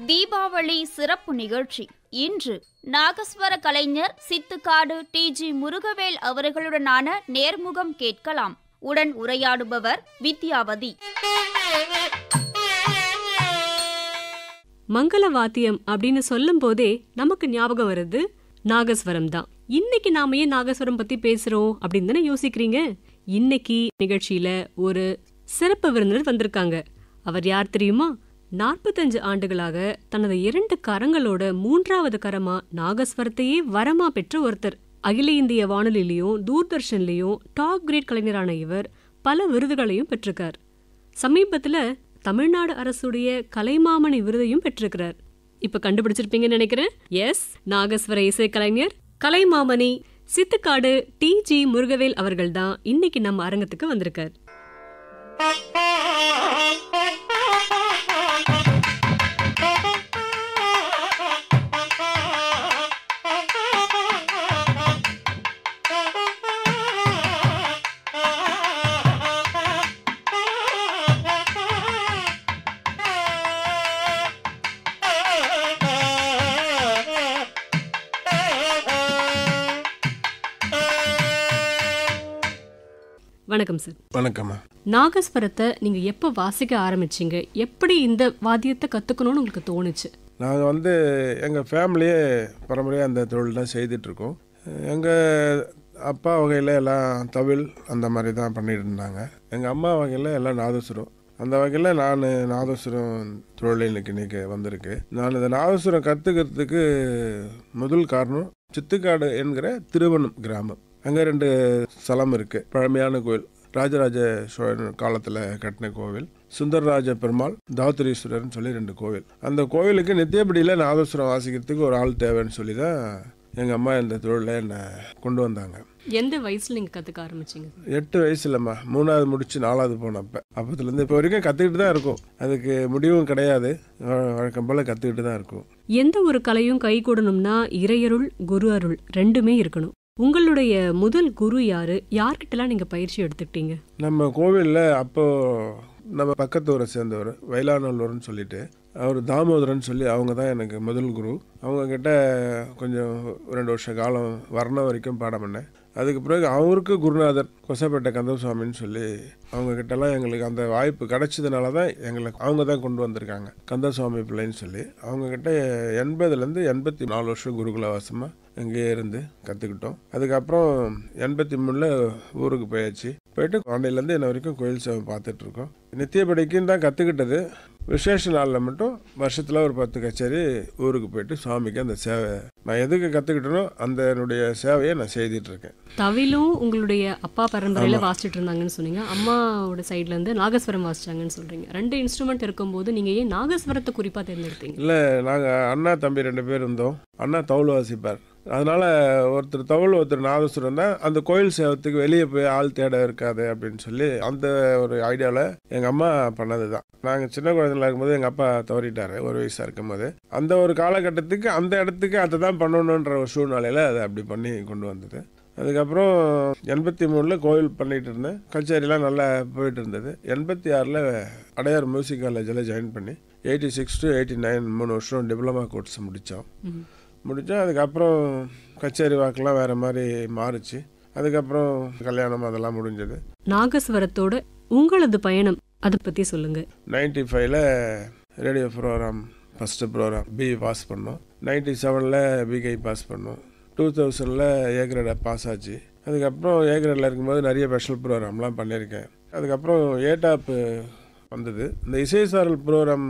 தீபாவளி சிறப்பு நிகழ்ச்சி. இன்று நாகஸ்வர கலைஞர் சித்துக்காடு டி.ஜி. முருகவேல் அவர்களுடனான நேர்முகம் கேட்கலாம். உடன் உரையாடுபவர் வித்யாவதி. மங்கள வாத்தியம் அப்படின்னு சொல்லும் போதே நமக்கு ஞாபகம் வருது நாகஸ்வரம் தான். இன்னைக்கு நாம ஏன் நாகஸ்வரம் பத்தி பேசுறோம் அப்படின்னு தானே யோசிக்கிறீங்க. இன்னைக்கு நிகழ்ச்சியில ஒரு சிறப்பு விருந்தினர் வந்திருக்காங்க. அவர் யார் தெரியுமா? 45 ஆண்டுகளாக தனது 2 கரங்களோட 3வது கரமா நாகஸ்வரத்தையே வரமா பெற்ற ஒருத்தர். அகில இந்திய வானொலியிலையும் தூர்தர்ஷன்லயும் டாப் கிரேட் கலைஞரான இவர் பல விருதுகளையும் பெற்றிருக்கார். சமீபத்துல தமிழ்நாடு அரசுடைய கலைமாமணி விருதையும் பெற்றிருக்கிறார். இப்ப கண்டுபிடிச்சிருப்பீங்கன்னு நினைக்கிறேன். எஸ், நாகஸ்வர இசை கலைஞர் கலைமாமணி சித்துக்காடு டி.ஜி. முருகவேல் அவர்கள் தான் இன்னைக்கு நம்ம அரங்கத்துக்கு வந்திருக்கார். வணக்கம் சார். வணக்கம். நாகஸ்வரத்தை நீங்க எப்ப வாசிக்க ஆரம்பிச்சீங்க? எப்படி இந்த வாத்தியத்தை கத்துக்கணும்னு உங்களுக்கு தோணுச்சு? நாங்கள் எங்கள் ஃபேமிலியே பரம்பரையாக அந்த தொழில் தான் செய்துட்ருக்கோம். எங்கள் அப்பா வகையில் எல்லாம் தவில் அந்த மாதிரி தான் பண்ணிட்டு இருந்தாங்க. எங்கள் அம்மா வகையில் எல்லாம் நாதஸ்வரம். அந்த வகையில் நான் நாதஸ்வரம் தொழில் இன்னைக்கு வந்திருக்கு. நான் இந்த நாதஸ்வரம் கற்றுக்கிறதுக்கு முதல் காரணம் சித்துக்காடு என்கிற திருவண்ணம் கிராமம். அங்கே 2 ஸ்தலம் இருக்குது. பழமையான கோவில், ராஜராஜ சோழன் காலத்தில் கட்டின கோவில், சுந்தரராஜ பெருமாள், தாத்திரீஸ்வரர்னு சொல்லி 2 கோவில். அந்த கோவிலுக்கு நித்தியப்படியில் நாதஸ்வரம் வாசிக்கிறதுக்கு ஒரு ஆள் தேவைன்னு சொல்லி தான் எங்கள் அம்மா இந்த தொழிலில் என்னை கொண்டு வந்தாங்க. எந்த வயசுல நீங்க கத்துக்க ஆரம்பிச்சீங்க? 8 வயசு இல்லைம்மா, 3வது முடிச்சு 4வது போனப்போ. அப்போதுலேருந்து இப்போ வரைக்கும் கற்றுக்கிட்டு தான் இருக்கும். அதுக்கு முடிவும் கிடையாது, வழக்கம் போல் கற்றுக்கிட்டு தான் இருக்கும். எந்த ஒரு கலையும் கை கூடணும்னா இறையருள் குரு அருள் 2மே இருக்கணும். உங்களுடைய முதல் குரு யாரு? யார்கிட்டலாம் நீங்க பயிற்சி எடுத்துக்கிட்டீங்க? நம்ம கோவிலில் அப்போது நம்ம பக்கத்து ஊரை சேர்ந்தவர் வைலாநல்லூர்னு சொல்லிட்டு அவர் தாமோதரன் சொல்லி அவங்க தான் எனக்கு முதல் குரு. அவங்கக்கிட்ட கொஞ்சம் 2 வருஷ காலம் வர்ணம் வரைக்கும் பாடம் பண்ணேன். அதுக்கு பிறகு அவருக்கு குருநாதர் கொசப்பேட்டை கந்தசுவாமின்னு சொல்லி அவங்கக்கிட்டலாம் எங்களுக்கு அந்த வாய்ப்பு கிடைச்சதுனால தான் எங்களுக்கு அவங்க தான் கொண்டு வந்திருக்காங்க, கந்தசுவாமி பிள்ளைன்னு சொல்லி. அவங்கக்கிட்ட 80லேருந்து 84 வருஷம் குருகுலவாசமாக அங்கேயே இருந்து கற்றுக்கிட்டோம். அதுக்கப்புறம் 83ல் ஊருக்கு போயிட்டு அன்னையிலேருந்து இன்ன வரைக்கும் கோயில் சேவை பார்த்துட்ருக்கோம். நித்தியப்படிக்கும் தான் கற்றுக்கிட்டது. விசேஷ நாளில் மட்டும் வருஷத்தில் ஒரு 10 கச்சேரி ஊருக்கு போயிட்டு சுவாமிக்கு அந்த சேவை நான் எதுக்கு கற்றுக்கிட்டனோ அந்த என்னுடைய சேவையை நான் செய்துட்ருக்கேன். தவிலும் உங்களுடைய அப்பா பரம்பரையில் வாசிச்சுட்டு இருந்தாங்கன்னு சொன்னீங்க, அம்மாவோட சைட்லேருந்து நாகஸ்வரம் வாசிச்சாங்கன்னு சொல்கிறீங்க. 2 இன்ஸ்ட்ருமெண்ட் இருக்கும்போது நீங்கள் ஏன் நாகஸ்வரத்தை குறிப்பாக தேர்ந்தெடுத்தீங்க? இல்லை, நாங்கள் அண்ணா தம்பி 2 பேர் இருந்தோம். அண்ணா தவுள் வாசிப்பார். அதனால் ஒருத்தர் தவுள் ஒருத்தர் நாதஸ்வரம் தான். அந்த கோயில் சேவத்துக்கு வெளியே போய் ஆள் தேட இருக்காது அப்படின்னு சொல்லி அந்த ஒரு ஐடியாவில் எங்கள் அம்மா பண்ணது தான். நாங்கள் சின்ன குழந்தைங்களா இருக்கும்போது எங்கள் அப்பா தவறிட்டார் 1 வயசாக இருக்கும்போது. அந்த ஒரு காலகட்டத்துக்கு அந்த இடத்துக்கு அதை தான் பண்ணணுன்ற ஒரு சூழ்நிலையில் அதை அப்படி பண்ணி கொண்டு வந்தது. அதுக்கப்புறம் 83ல் கோயில் பண்ணிகிட்டு இருந்தேன். கச்சேரிலாம் நல்லா போயிட்டு இருந்தது. 86ல் அடையார் மியூசிக் காலேஜில் ஜாயின் பண்ணி 86 to 89 3 வருஷம் டிப்ளமா கோர்ஸ் முடித்தோம். அதுக்கப்புறம் கச்சேரி வாக்கெல்லாம் வேறு மாதிரி மாறிச்சு. அதுக்கப்புறம் கல்யாணம் அதெல்லாம் முடிஞ்சது. நாகஸ்வரத்தோட உங்களது பயணம் அதை பற்றி சொல்லுங்கள். 95ல் radio program first program B pass பண்ணோம். 97ல் பிகை பாஸ் பண்ணோம். 2000ல் ஏ கிரேடை பாஸ் ஆச்சு. அதுக்கப்புறம் ஏ கிரேடில் இருக்கும்போது நிறைய ஸ்பெஷல் ப்ரோக்ராம்லாம் பண்ணியிருக்கேன். அதுக்கப்புறம் ஏடாப்பு வந்தது. இந்த இசைசாரல் ப்ரோக்ராம்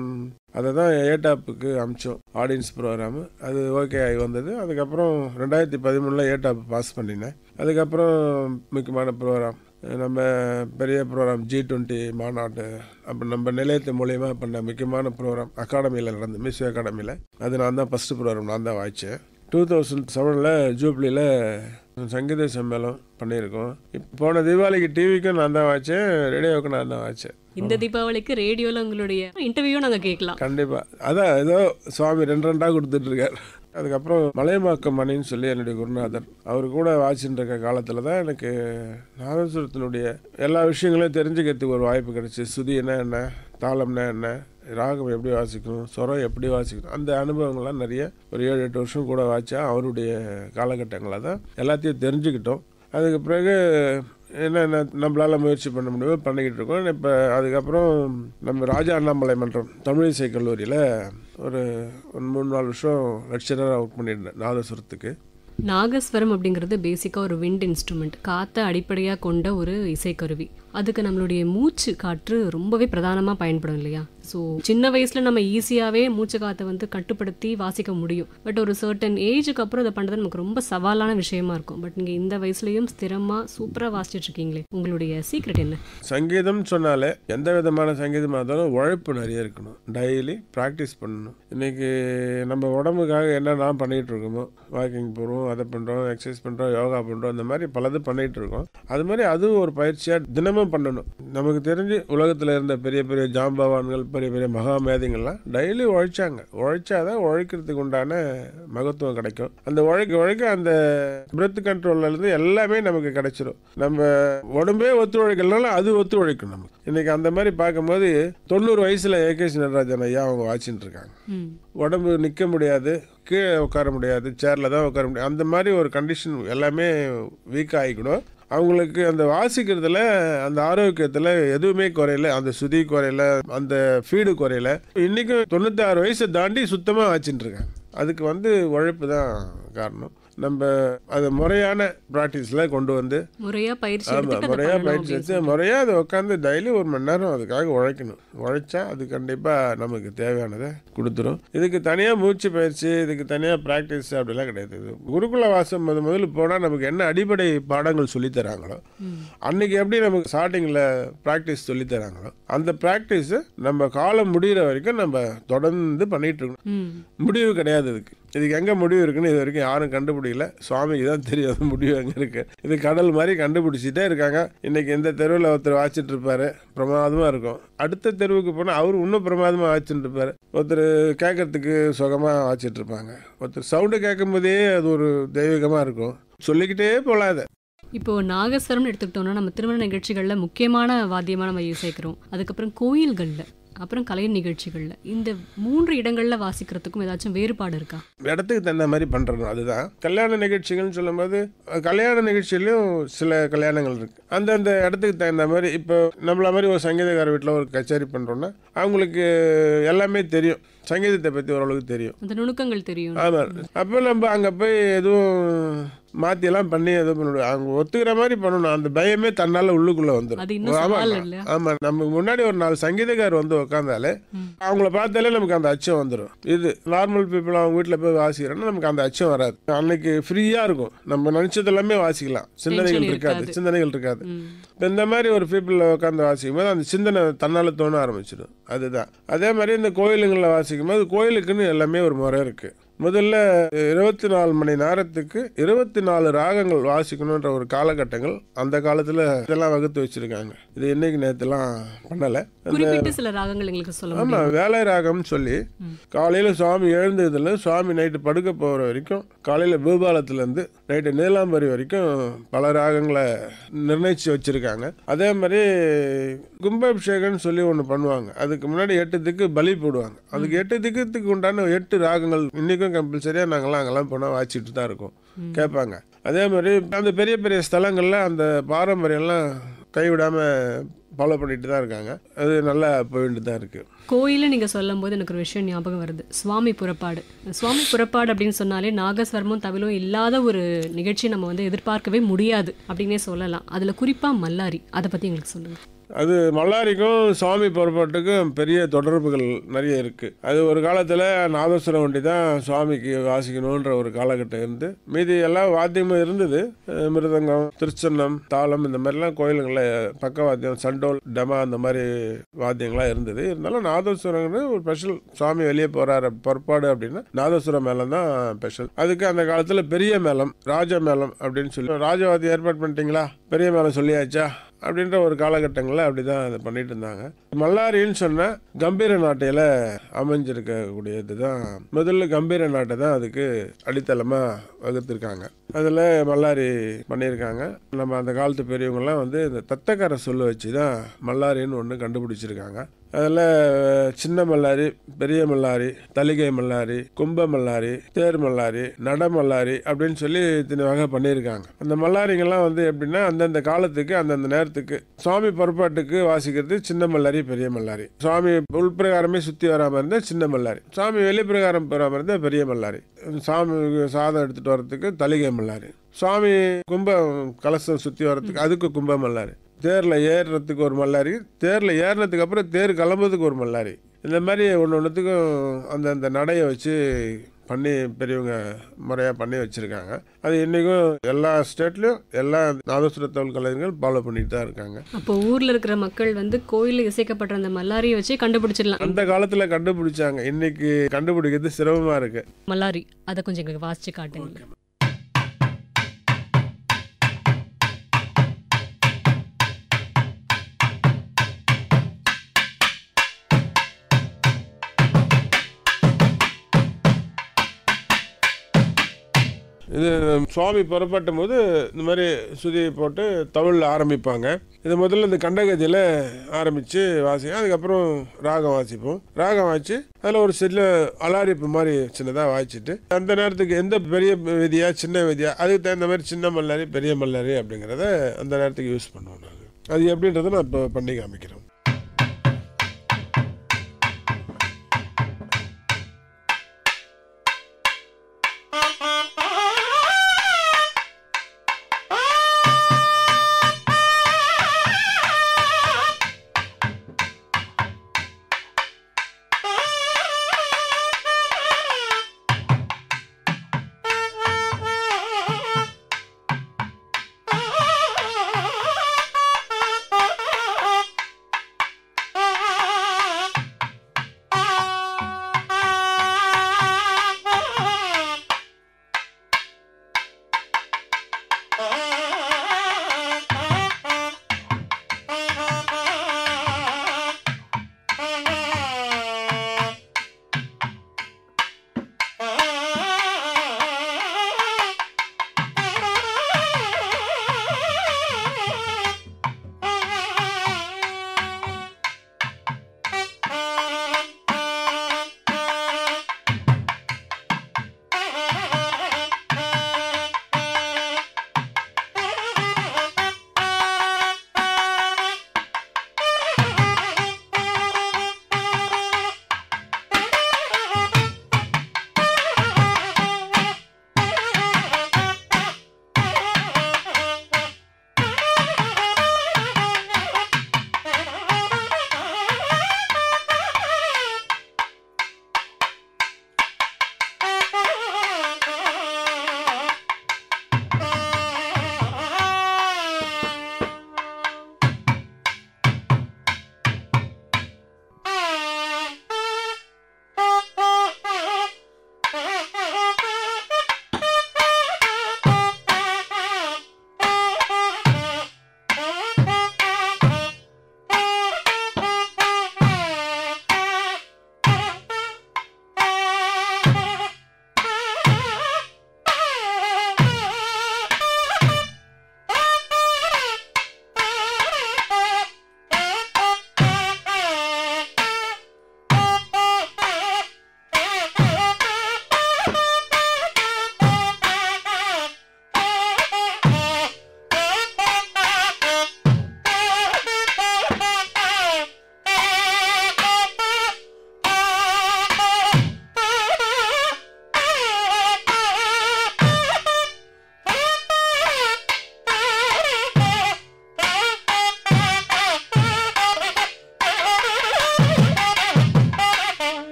அதை தான் ஏடாப்புக்கு அமிச்சோம், ஆடியன்ஸ் ப்ரோக்ராமு. அது ஓகே ஆகி வந்தது. அதுக்கப்புறம் 2013ல் ஏடாப் பாஸ் பண்ணினேன். அதுக்கப்புறம் முக்கியமான ப்ரோக்ராம் நம்ம பெரிய ப்ரோக்ராம் G20 மாநாடு அப்போ நம்ம நிலையத்து மூலயமா பண்ண முக்கியமான ப்ரோக்ராம் அகாடமியில் நடந்து மியூசிக் அகாடமியில். அது நான் தான் ஃபஸ்ட்டு ப்ரோக்ராம் நான் தான் வாய்ச்சேன். 2007ல் ஜூப்ளியில் சங்கீத சம்மேளம் பண்ணியிருக்கோம். இப்போ போன தீபாவளிக்கு டிவிக்கும் நான் தான் வாய்ச்சேன், ரேடியோவுக்கும் நான் தான் வாய்ச்சேன். இந்த தீபாவளிக்கு ரேடியோவில் உங்களுடைய இன்டர்வியூ நாங்கள் கேட்கலாம் கண்டிப்பாக. அதான் ஏதோ சுவாமி 2 கொடுத்துட்ருக்கார். அதுக்கப்புறம் மலையமாக்க மணின்னு சொல்லி என்னுடைய குருநாதர் அவர் கூட வாசிச்சுட்டு இருக்க காலத்தில் தான் எனக்கு நாதஸ்வரத்தினுடைய எல்லா விஷயங்களையும் தெரிஞ்சுக்கிறதுக்கு ஒரு வாய்ப்பு கிடைச்சி. சுதினா என்ன, தாளம்னா என்ன, ராகம் எப்படி வாசிக்கணும், சொரம் எப்படி வாசிக்கணும், அந்த அனுபவங்கள்லாம் நிறைய ஒரு 7-8 வருஷம் கூட வாச்சா அவருடைய காலகட்டங்களில் தான் எல்லாத்தையும் தெரிஞ்சுக்கிட்டோம். அதுக்கு பிறகு என்னென்ன நம்மளால் முயற்சி பண்ண முடியுமோ பண்ணிக்கிட்டு இருக்கோம். இப்போ அதுக்கப்புறம் நம்ம ராஜா அண்ணாமலை மன்றம் தமிழிசை கல்லூரியில் ஒரு 3-4 வருஷம் லெக்சராக ஒர்க் பண்ணியிருந்தேன் நாதஸ்வரத்துக்கு. நாகஸ்வரம் அப்படிங்கிறது பேசிக்காக ஒரு விண்ட் இன்ஸ்ட்ருமெண்ட், காற்றை அடிப்படையாக கொண்ட ஒரு இசைக்கருவி. அதுக்கு நம்மளுடைய மூச்சு காற்று ரொம்பவே பிரதானமாக பயன்படும் இல்லையா? ஸோ சின்ன வயசில் நம்ம ஈஸியாகவே மூச்சு காற்றை வந்து கட்டுப்படுத்தி வாசிக்க முடியும். பட் ஒரு சர்டன் ஏஜுக்கு அப்புறம் அதை பண்ணுறது நமக்கு ரொம்ப சவாலான விஷயமா இருக்கும். பட் நீங்கள் இந்த வயசுலையும் ஸ்திரமாக சூப்பராக வாசிச்சுட்டு இருக்கீங்களே, உங்களுடைய சீக்ரெட் என்ன? சங்கீதம் சொன்னாலே எந்த விதமான சங்கீதமாக இருந்தாலும் உழைப்பு நிறைய இருக்கணும், டெய்லி ப்ராக்டிஸ் பண்ணணும். இன்றைக்கி நம்ம உடம்புக்காக என்னென்ன பண்ணிகிட்டு இருக்கோமோ, வாக்கிங் போகிறோம், அதை பண்ணுறோம், எக்ஸசைஸ் பண்ணுறோம், யோகா பண்ணுறோம், இந்த மாதிரி பலது பண்ணிகிட்டு இருக்கோம். அது மாதிரி அதுவும் ஒரு பயிற்சியாக தினமும் பண்ணணும். நமக்கு தெரிஞ்சு உலகத்தில் இருந்த பெரிய பெரிய ஜாம்பவான்கள், பெரிய பெரிய மகாமேதிகள்லாம் டெய்லி உழைச்சாதான் உழைக்கிறதுக்கு உண்டான மகத்துவம் கிடைக்கும். அந்த உழைக்க அந்த பிரெத் கண்ட்ரோல்லேருந்து எல்லாமே நமக்கு கிடைச்சிடும். நம்ம உடம்பே ஒத்துழைக்கலனாலும் அது ஒத்துழைக்கும் நமக்கு. இன்னைக்கு அந்த மாதிரி பார்க்கும்போது 90 வயசில் ஏகேசி நடராஜன் ஐயா அவங்க வாசிச்சுட்டு இருக்காங்க. உடம்பு நிற்க முடியாது, கீழே உட்கார முடியாது, சேரில் தான் உட்கார முடியாது. அந்த மாதிரி ஒரு கண்டிஷன் எல்லாமே வீக் ஆகிக்கணும். அவங்களுக்கு அந்த வாசிக்கிறதுல அந்த ஆரோக்கியத்தில் எதுவுமே குறையல, அந்த சுதி குறையல, அந்த ஃபீடு குறையல. இன்றைக்கும் 96 வயசை தாண்டி சுத்தமாக வாசிச்சுட்டு இருக்காங்க. அதுக்கு உழைப்பு தான் காரணம். நம்ம அதை முறையான ப்ராக்டிஸில் கொண்டு வந்து முறையாக பயிற்சி எடுத்து முறையாக அதை உட்காந்து டெய்லி 1 மணி நேரம் அதுக்காக உழைக்கணும். உழைச்சா அது கண்டிப்பாக நமக்கு தேவையானதை கொடுத்துரும். இதுக்கு தனியாக மூச்சு பயிற்சி, இதுக்கு தனியாக ப்ராக்டிஸ் அப்படிலாம் கிடையாது. குருகுல வாசம் முதல்ல போனால் நமக்கு என்ன அடிப்படை பாடங்கள் சொல்லித்தராங்களோ, அன்னைக்கு எப்படி நமக்கு ஸ்டார்டிங்கில் ப்ராக்டிஸ் சொல்லித்தராங்களோ, அந்த ப்ராக்டிஸு நம்ம காலம் முடிகிற வரைக்கும் நம்ம தொடர்ந்து பண்ணிகிட்டு இருக்கணும். முடிவு கிடையாது இதுக்கு எங்கே முடிவு இருக்குன்னு இது வரைக்கும் யாரும் கண்டுபிடிக்கல. சுவாமிக்கு தான் தெரியாது முடிவு எங்கே இருக்கு. இது கடல் மாதிரி கண்டுபிடிச்சிட்டே இருக்காங்க. இன்னைக்கு இந்த தெருவில் ஒருத்தர் வாச்சிட்டு இருப்பாரு, பிரமாதமாக இருக்கும். அடுத்த தெருவுக்கு போனால் அவர் இன்னும் பிரமாதமாக வாச்சிட்டு இருப்பாரு. ஒருத்தர் கேட்கறதுக்கு சுகமாக வாச்சிட்டு இருப்பாங்க. ஒருத்தர் சவுண்டு கேட்கும் போதே அது ஒரு தெய்வீகமாக இருக்கும். சொல்லிக்கிட்டே போகலாம். அதை இப்போ நாகஸ்வரம்னு எடுத்துக்கிட்டோம்னா நம்ம திருமண நிகழ்ச்சிகளில் முக்கியமான வாத்தியமாக நம்ம இசைக்கிறோம். அதுக்கப்புறம் கோயில்களில், அப்புறம் கலை நிகழ்ச்சிகளில், இந்த 3 இடங்களில் வாசிக்கிறதுக்கும் ஏதாச்சும் வேறுபாடு இருக்கா? இடத்துக்கு தகுந்த மாதிரி பண்ணுறோம். அதுதான் கல்யாண நிகழ்ச்சிகள்னு சொல்லும்போது, கல்யாண நிகழ்ச்சியிலையும் சில கல்யாணங்கள் இருக்குது. அந்தந்த இடத்துக்கு தகுந்த மாதிரி. இப்போ நம்மள மாதிரி ஒரு சங்கீதக்கார வீட்டில் ஒரு கச்சேரி பண்ணுறோன்னா அவங்களுக்கு எல்லாமே தெரியும், சங்கீதத்தை பற்றி ஓரளவுக்கு தெரியும், அந்த நுணுக்கங்கள் தெரியும். ஆமாம். அப்போ நம்ம அங்கே போய் எதுவும் மாற்றியெல்லாம் பண்ணி எதுவும் பண்ண அவங்க ஒத்துக்கிற மாதிரி பண்ணணும். அந்த பயமே தன்னால் உள்ளுக்குள்ளே வந்துடும். ஆமாம். நமக்கு முன்னாடி ஒரு 4 சங்கீதக்கார் உட்காந்தாலே அவங்கள பார்த்தாலே நமக்கு அந்த அச்சம் வந்துடும். இது நார்மல் பீப்புள் அவங்க வீட்டில் போய் வாசிக்கிறோன்னா நமக்கு அந்த அச்சம் வராது. அன்னைக்கு ஃப்ரீயாக இருக்கும், நம்ம நினச்சது எல்லாமே வாசிக்கலாம், சிந்தனைகள் இருக்காது. இப்போ இந்த மாதிரி ஒரு பீப்புளில் உட்காந்து வாசிக்கும் போது அந்த சிந்தனை தன்னால் தோண ஆரம்பிச்சிடும். அதுதான். அதே மாதிரி இந்த கோயிலுங்களில் வாசிக்கும் போது கோயிலுக்குன்னு எல்லாமே ஒரு முறை இருக்குது. முதல்ல 24 மணி நேரத்துக்கு 24 ராகங்கள் வாசிக்கணுன்ற ஒரு காலகட்டங்கள் அந்த காலத்தில் இதெல்லாம் வகுத்து வச்சிருக்காங்க. இது இன்னைக்கு நேரத்துலாம் பண்ணலை. சில ராகங்கள் எங்களுக்கு சொல்லுவாங்க. ஆமாம், வேலை ராகம்னு சொல்லி காலையில் சுவாமி எழுந்ததுல சுவாமி நைட்டு படுக்க போகிற வரைக்கும், காலையில் பூபாலத்துலேருந்து நைட்டு நீலாம்பரி வரைக்கும் பல ராகங்களை நிர்ணயிச்சு வச்சிருக்காங்க. அதே மாதிரி கும்பாபிஷேகம்னு சொல்லி ஒன்று பண்ணுவாங்க. அதுக்கு முன்னாடி 8 திக்கு பலி போடுவாங்க. அதுக்கு 8 திக்குக்கு உண்டான 8 ராகங்கள் இன்னைக்கும் கம்பல்சரியாக நாங்கள்லாம் அங்கெல்லாம் போனால் வாசிச்சுட்டு தான் இருக்கோம், கேட்பாங்க. அதே மாதிரி அந்த பெரிய பெரிய ஸ்தலங்களில் அந்த பாரம்பரியம்லாம் கைவிடாமல் ஃபாலோ பண்ணிட்டு தான் இருக்காங்க. அது நல்லா போயிட்டு தான் இருக்குது. கோயிலில் நீங்கள் சொல்லும் போது எனக்கு ஒரு விஷயம் ஞாபகம் வருது, சுவாமி புறப்பாடு. சுவாமி புறப்பாடு அப்படின்னு சொன்னாலே நாகஸ்வரமும் தவிலும் இல்லாத ஒரு நிகழ்ச்சி நம்ம எதிர்பார்க்கவே முடியாது அப்படின்னே சொல்லலாம். அதில் குறிப்பாக மல்லாரி, அதை பற்றி எங்களுக்கு சொல்லுங்கள். அது மல்லாரிக்கும் சுவாமி புறப்பாட்டுக்கும் பெரிய தொடர்புகள் நிறைய இருக்குது. அது ஒரு காலத்தில் நாதஸ்வரம் வண்டி தான் சுவாமிக்கு வாசிக்கணுன்ற ஒரு காலகட்டம் இருந்து, மீதி எல்லாம் வாத்தியமும் இருந்தது. மிருதங்கம், திருச்சன்னம், தாளம், இந்த மாதிரிலாம் கோயிலுங்களில் பக்கவாத்தியம், சண்டோல், டமா, அந்த மாதிரி வாத்தியங்கள்லாம் இருந்தது. இருந்தாலும் நாதஸ்வரம்னு ஒரு ஸ்பெஷல், சுவாமி வெளியே போகிறாரு புறப்பாடு அப்படின்னா நாதஸ்வரம் மேளம் தான் ஸ்பெஷல். அதுக்கு அந்த காலத்தில் பெரிய மேளம், ராஜ மேளம் அப்படின்னு சொல்லி, ராஜவாத்தியம் ஏற்பாடு பண்ணிட்டீங்களா, பெரிய மேளம் சொல்லியாச்சா அப்படின்ற ஒரு காலகட்டங்களில் அப்படி தான் அதை பண்ணிட்டு இருந்தாங்க. மல்லாரின்னு சொன்னால் கம்பீர நாட்டையில் அமைஞ்சிருக்கக்கூடியது தான். முதல்ல கம்பீர நாட்டை தான் அதுக்கு அடித்தளமாக வகுத்திருக்காங்க. அதில் மல்லாரி பண்ணியிருக்காங்க. நம்ம அந்த காலத்து பெரியவங்கெல்லாம் வந்து இந்த தத்தக்கார சொல்ல வச்சு தான் மல்லாரின்னு ஒன்று கண்டுபிடிச்சிருக்காங்க. அதில் சின்ன மல்லாரி, பெரிய மல்லாரி, தலிகை மல்லாரி, கும்ப மல்லாரி, தேர் மல்லாரி, நட மல்லாரி அப்படின்னு சொல்லி இத்தனை வகை பண்ணியிருக்காங்க. அந்த மல்லாரிங்கெல்லாம் வந்து எப்படின்னா அந்தந்த காலத்துக்கு அந்தந்த நேரத்துக்கு சுவாமி பொறுப்பாட்டுக்கு வாசிக்கிறது சின்ன மல்லாரி, பெரிய மல்லாரி. சுவாமி உள்பிரகாரமே சுற்றி வராமல் இருந்தால் சின்ன மல்லாரி, சுவாமி வெளிப்பிரகாரம் வராமல் இருந்தால் பெரிய மல்லாரி. சாமி சாதம் எடுத்துகிட்டு வர்றதுக்கு தலிகை மல்லாரி, சுவாமி கும்ப கலசம் சுற்றி வர்றதுக்கு அதுக்கு கும்ப மல்லாரி, தேரில் ஏறுறதுக்கு ஒரு மல்லாரி, தேரில் ஏறினதுக்கு அப்புறம் தேர் கிளம்புறதுக்கு ஒரு மல்லாரி. இந்த மாதிரி ஒன்று ஒன்றுத்துக்கும் அந்தந்த நடையை வச்சு பண்ணி பெரியவங்க முறையாக பண்ணி வச்சுருக்காங்க. அது இன்றைக்கும் எல்லா ஸ்டேட்லேயும் எல்லா நாதஸ்வர தவில் கலைஞர்கள் ஃபாலோ பண்ணிட்டு தான் இருக்காங்க. அப்போ ஊரில் இருக்கிற மக்கள் வந்து கோயிலில் இசைக்கப்பட்ட அந்த மல்லாரியை வச்சு கண்டுபிடிச்சிடலாம். அந்த காலத்தில் கண்டுபிடிச்சாங்க, இன்னைக்கு கண்டுபிடிக்கிறது சிரமமாக இருக்குது. மல்லாரி அதை கொஞ்சம் எங்களுக்கு வாசிச்சு காட்டுங்க. இது சுவாமி புறப்பட்டும் போது இந்த மாதிரி சுதியை போட்டு தவிழில் ஆரம்பிப்பாங்க. இது முதல்ல இந்த கண்டகதியில் ஆரம்பித்து வாசிப்போம். அதுக்கப்புறம் ராகம் வாசிப்போம். ராகம் வாய்ச்சி அதில் ஒரு சில அலாரிப்பு மாதிரி சின்னதாக வாய்ச்சிட்டு அந்த நேரத்துக்கு எந்த பெரிய விதியா சின்ன விதியா அதுக்கு தகுந்த மாதிரி சின்ன மல்லாரி பெரிய மல்லாரி அப்படிங்கிறத அந்த நேரத்துக்கு யூஸ் பண்ணுவோம். நாங்கள் அது எப்படின்றத நான் இப்போ பண்ணி காமிக்கிறோம்.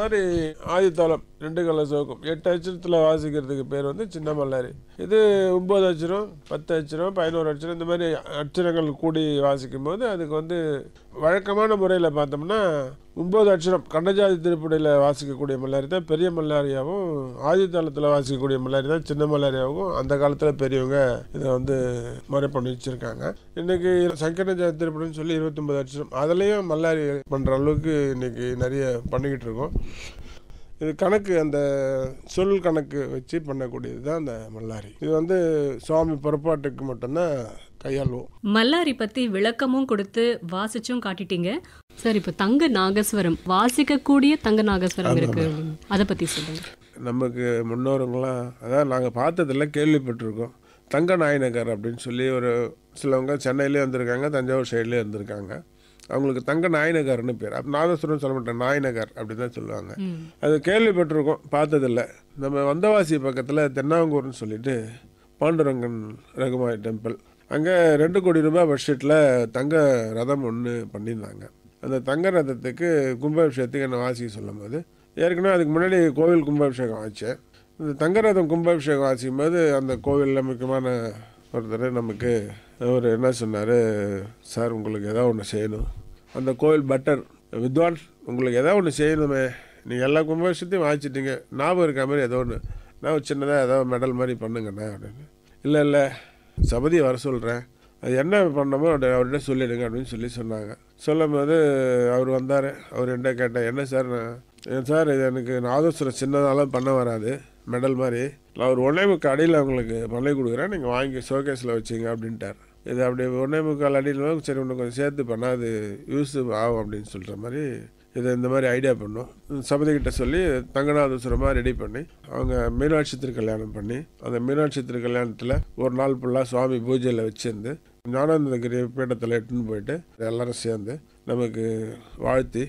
மாதிரி ஆதித்தாளம் 2 கல சோகம் 8 அச்சரத்தில் வாசிக்கிறதுக்கு பேர் வந்து சின்ன மல்லாரி. இது 9 அச்சரம், 10 அச்சரம், 11 அச்சரம் இந்த மாதிரி அச்சரங்கள் கூடி வாசிக்கும் போது அதுக்கு வந்து வழக்கமான முறையில் பார்த்தோம்னா 9 அச்சரம் கண்டஜாதி திருப்படியில் வாசிக்கக்கூடிய மல்லாரி தான் பெரிய மல்லாரியாகவும், ஆதித்தாளத்தில் வாசிக்கக்கூடிய மல்லாரி தான் சின்ன மல்லாரியாகவும் அந்த காலத்தில் பெரியவங்க இதை வந்து முறை பண்ணி வச்சுருக்காங்க. இன்றைக்கி சங்கரஜாதி திருப்படின்னு சொல்லி 29 அச்சரம் அதுலேயும் மல்லாரி பண்ணுற அளவுக்கு இன்றைக்கி நிறைய பண்ணிக்கிட்டு இருக்கோம். இது கணக்கு, அந்த சொல் கணக்கு வச்சு பண்ணக்கூடியது தான் அந்த மல்லாரி. இது வந்து சுவாமி புறப்பாட்டுக்கு மட்டும்தான் கையாளுவோம். மல்லாரி பத்தி விளக்கமும் கொடுத்து வாசிச்சும் காட்டிட்டீங்க சார். இப்போ தங்க நாகஸ்வரம் வாசிக்கக்கூடிய தங்க நாகஸ்வரம் இருக்கு, அதை பத்தி சொல்லுங்க. நமக்கு முன்னோருங்களாம் அதான் நாங்கள் பார்த்ததில்ல, கேள்விப்பட்டிருக்கோம். தங்க நாயனகர் அப்படின்னு சொல்லி ஒரு சிலவங்க சென்னையிலே வந்திருக்காங்க, தஞ்சாவூர் சைட்லேயே இருந்திருக்காங்க. அவங்களுக்கு தங்க நாயனகர்னு பேர். நாதஸ்வரம் சொல்ல மாட்டேன், நாயனகர் அப்படின்னு தான் சொல்லுவாங்க. அது கேள்விப்பட்டிருக்கோம், பார்த்ததில்ல. நம்ம வந்தவாசி பக்கத்தில் தென்னாங்கூர்னு சொல்லிட்டு பாண்டுரங்கன் ரகுமாய் டெம்பிள், அங்கே 2 கோடி ரூபாய் பட்ஜெட்டில் தங்க ரதம் ஒன்று பண்ணியிருந்தாங்க. அந்த தங்க ரதத்துக்கு கும்பாபிஷேகத்துக்கு என்னை வாசிக்க சொல்லும் போது, ஏற்கனவே அதுக்கு முன்னாடி கோவில் கும்பாபிஷேகம் ஆச்சு. இந்த தங்க ரதம் கும்பாபிஷேகம் வாசிக்கும் போது அந்த கோவிலில் முக்கியமான ஒருத்தர் நமக்கு அவர் என்ன சொன்னார், சார் உங்களுக்கு ஏதாவது ஒன்று செய்யணும், அந்த கோவில் பட்டர் வித்வான் உங்களுக்கு ஏதாவது ஒன்று செய்யணுமே, நீங்கள் எல்லா கும்பாபிஷேகத்தையும் வாசிச்சிட்டிங்க, ஞாபகம் இருக்க மாதிரி ஏதோ ஒன்று நான் சின்னதாக ஏதாவது மெடல் மாதிரி பண்ணுங்கண்ணே அப்படின்னு. இல்லை சபதியை வர சொல்கிறேன், அது என்ன பண்ணமோ அவர்கிட்ட சொல்லிவிடுங்க அப்படின்னு சொல்லி சொன்னாங்க. சொல்லும் போது அவர் வந்தார். அவர் என்ன கேட்டேன், என்ன சார் சார் இது எனக்கு நாதஸ்வரம் சின்னதாலாம் பண்ண வராது, மெடல் மாதிரி நான் ஒரு 1.25 அடியில் உங்களுக்கு பண்ணி கொடுக்குறேன், நீங்கள் வாங்கி ஷோகேஸில் வச்சிங்க அப்படின்ட்டார். இது அப்படி 1.25 அடியில் சரி ஒன்று கொஞ்சம் சேர்த்து பண்ணால் அது யூஸ் ஆகும் அப்படின்னு சொல்கிற மாதிரி இதை இந்த மாதிரி ஐடியா பண்ணோம். சபதிக்கிட்ட சொல்லி தங்கநாதஸ்வரமாக ரெடி பண்ணி அவங்க மீனாட்சி திருக்கல்யாணம் பண்ணி, அந்த மீனாட்சி திருக்கல்யாணத்தில் ஒரு நாள் ஃபுல்லாக சுவாமி பூஜையில் வச்சுருந்து ஞானானந்தகிரி பீடத்தில் எட்டுன்னு போயிட்டு எல்லாரும் சேர்ந்து நமக்கு வாழ்த்தி,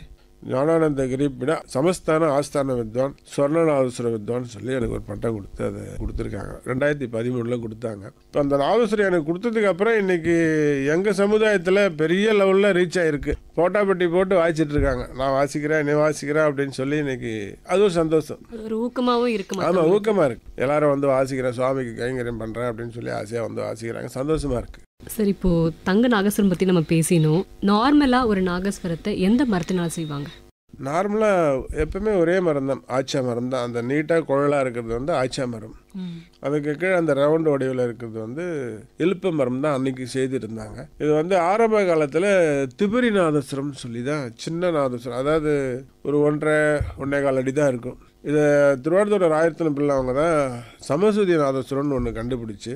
ஞானானந்தகிரி பீட சமஸ்தான ஆஸ்தான வித்வான் ஸ்வர்ணநாதஸ்வர வித்வான் சொல்லி எனக்கு ஒரு பட்டம் கொடுத்து அதை கொடுத்துருக்காங்க. 2013 கொடுத்தாங்க. இப்போ அந்த நாதஸ்வரம் எனக்கு கொடுத்ததுக்கு அப்புறம் இன்னைக்கு எங்கள் சமுதாயத்தில் பெரிய லெவலில் ரீச் ஆகிருக்கு. போட்டாப்பட்டி போட்டு வாசிச்சுட்டு இருக்காங்க, நான் வாசிக்கிறேன் நீ வாசிக்கிறேன் அப்படின்னு சொல்லி. இன்னைக்கு அது ஒரு சந்தோஷம், ஒரு ஊக்கமாகவும் இருக்கு. ஆமாம், ஊக்கமாக இருக்குது. எல்லாரும் வந்து வாசிக்கிறேன், சுவாமிக்கு கைங்கரியம் பண்ணுறேன் அப்படின்னு சொல்லி ஆசையாக வந்து வாசிக்கிறாங்க, சந்தோஷமாக இருக்குது. சரி, இப்போ தங்க நாகஸ்வரம் பற்றி நம்ம பேசினோம். நார்மலாக ஒரு நாகஸ்வரத்தை எந்த மரத்தினால் செய்வாங்க? நார்மலாக எப்பவுமே ஒரே மரம் தான், ஆச்சா மரம் தான். அந்த நீட்டாக குழலாக இருக்கிறது வந்து ஆச்சா மரம். அதுக்கு கீழே அந்த ரவுண்ட் வடிவில் இருக்கிறது வந்து இழுப்ப மரம் தான் அன்னைக்கு செய்துட்டு இருந்தாங்க. இது வந்து ஆரம்ப காலத்தில் திபுரி நாதஸ்வரம்னு சொல்லி தான் சின்ன நாதஸ்வரம், அதாவது ஒரு 1.5 அடி தான் இருக்கும். இதை திருவாரூர் ராயரத்ன பிள்ளை அவங்க தான் சமசூதி நாதஸ்வரம்னு ஒன்று கண்டுபிடிச்சி,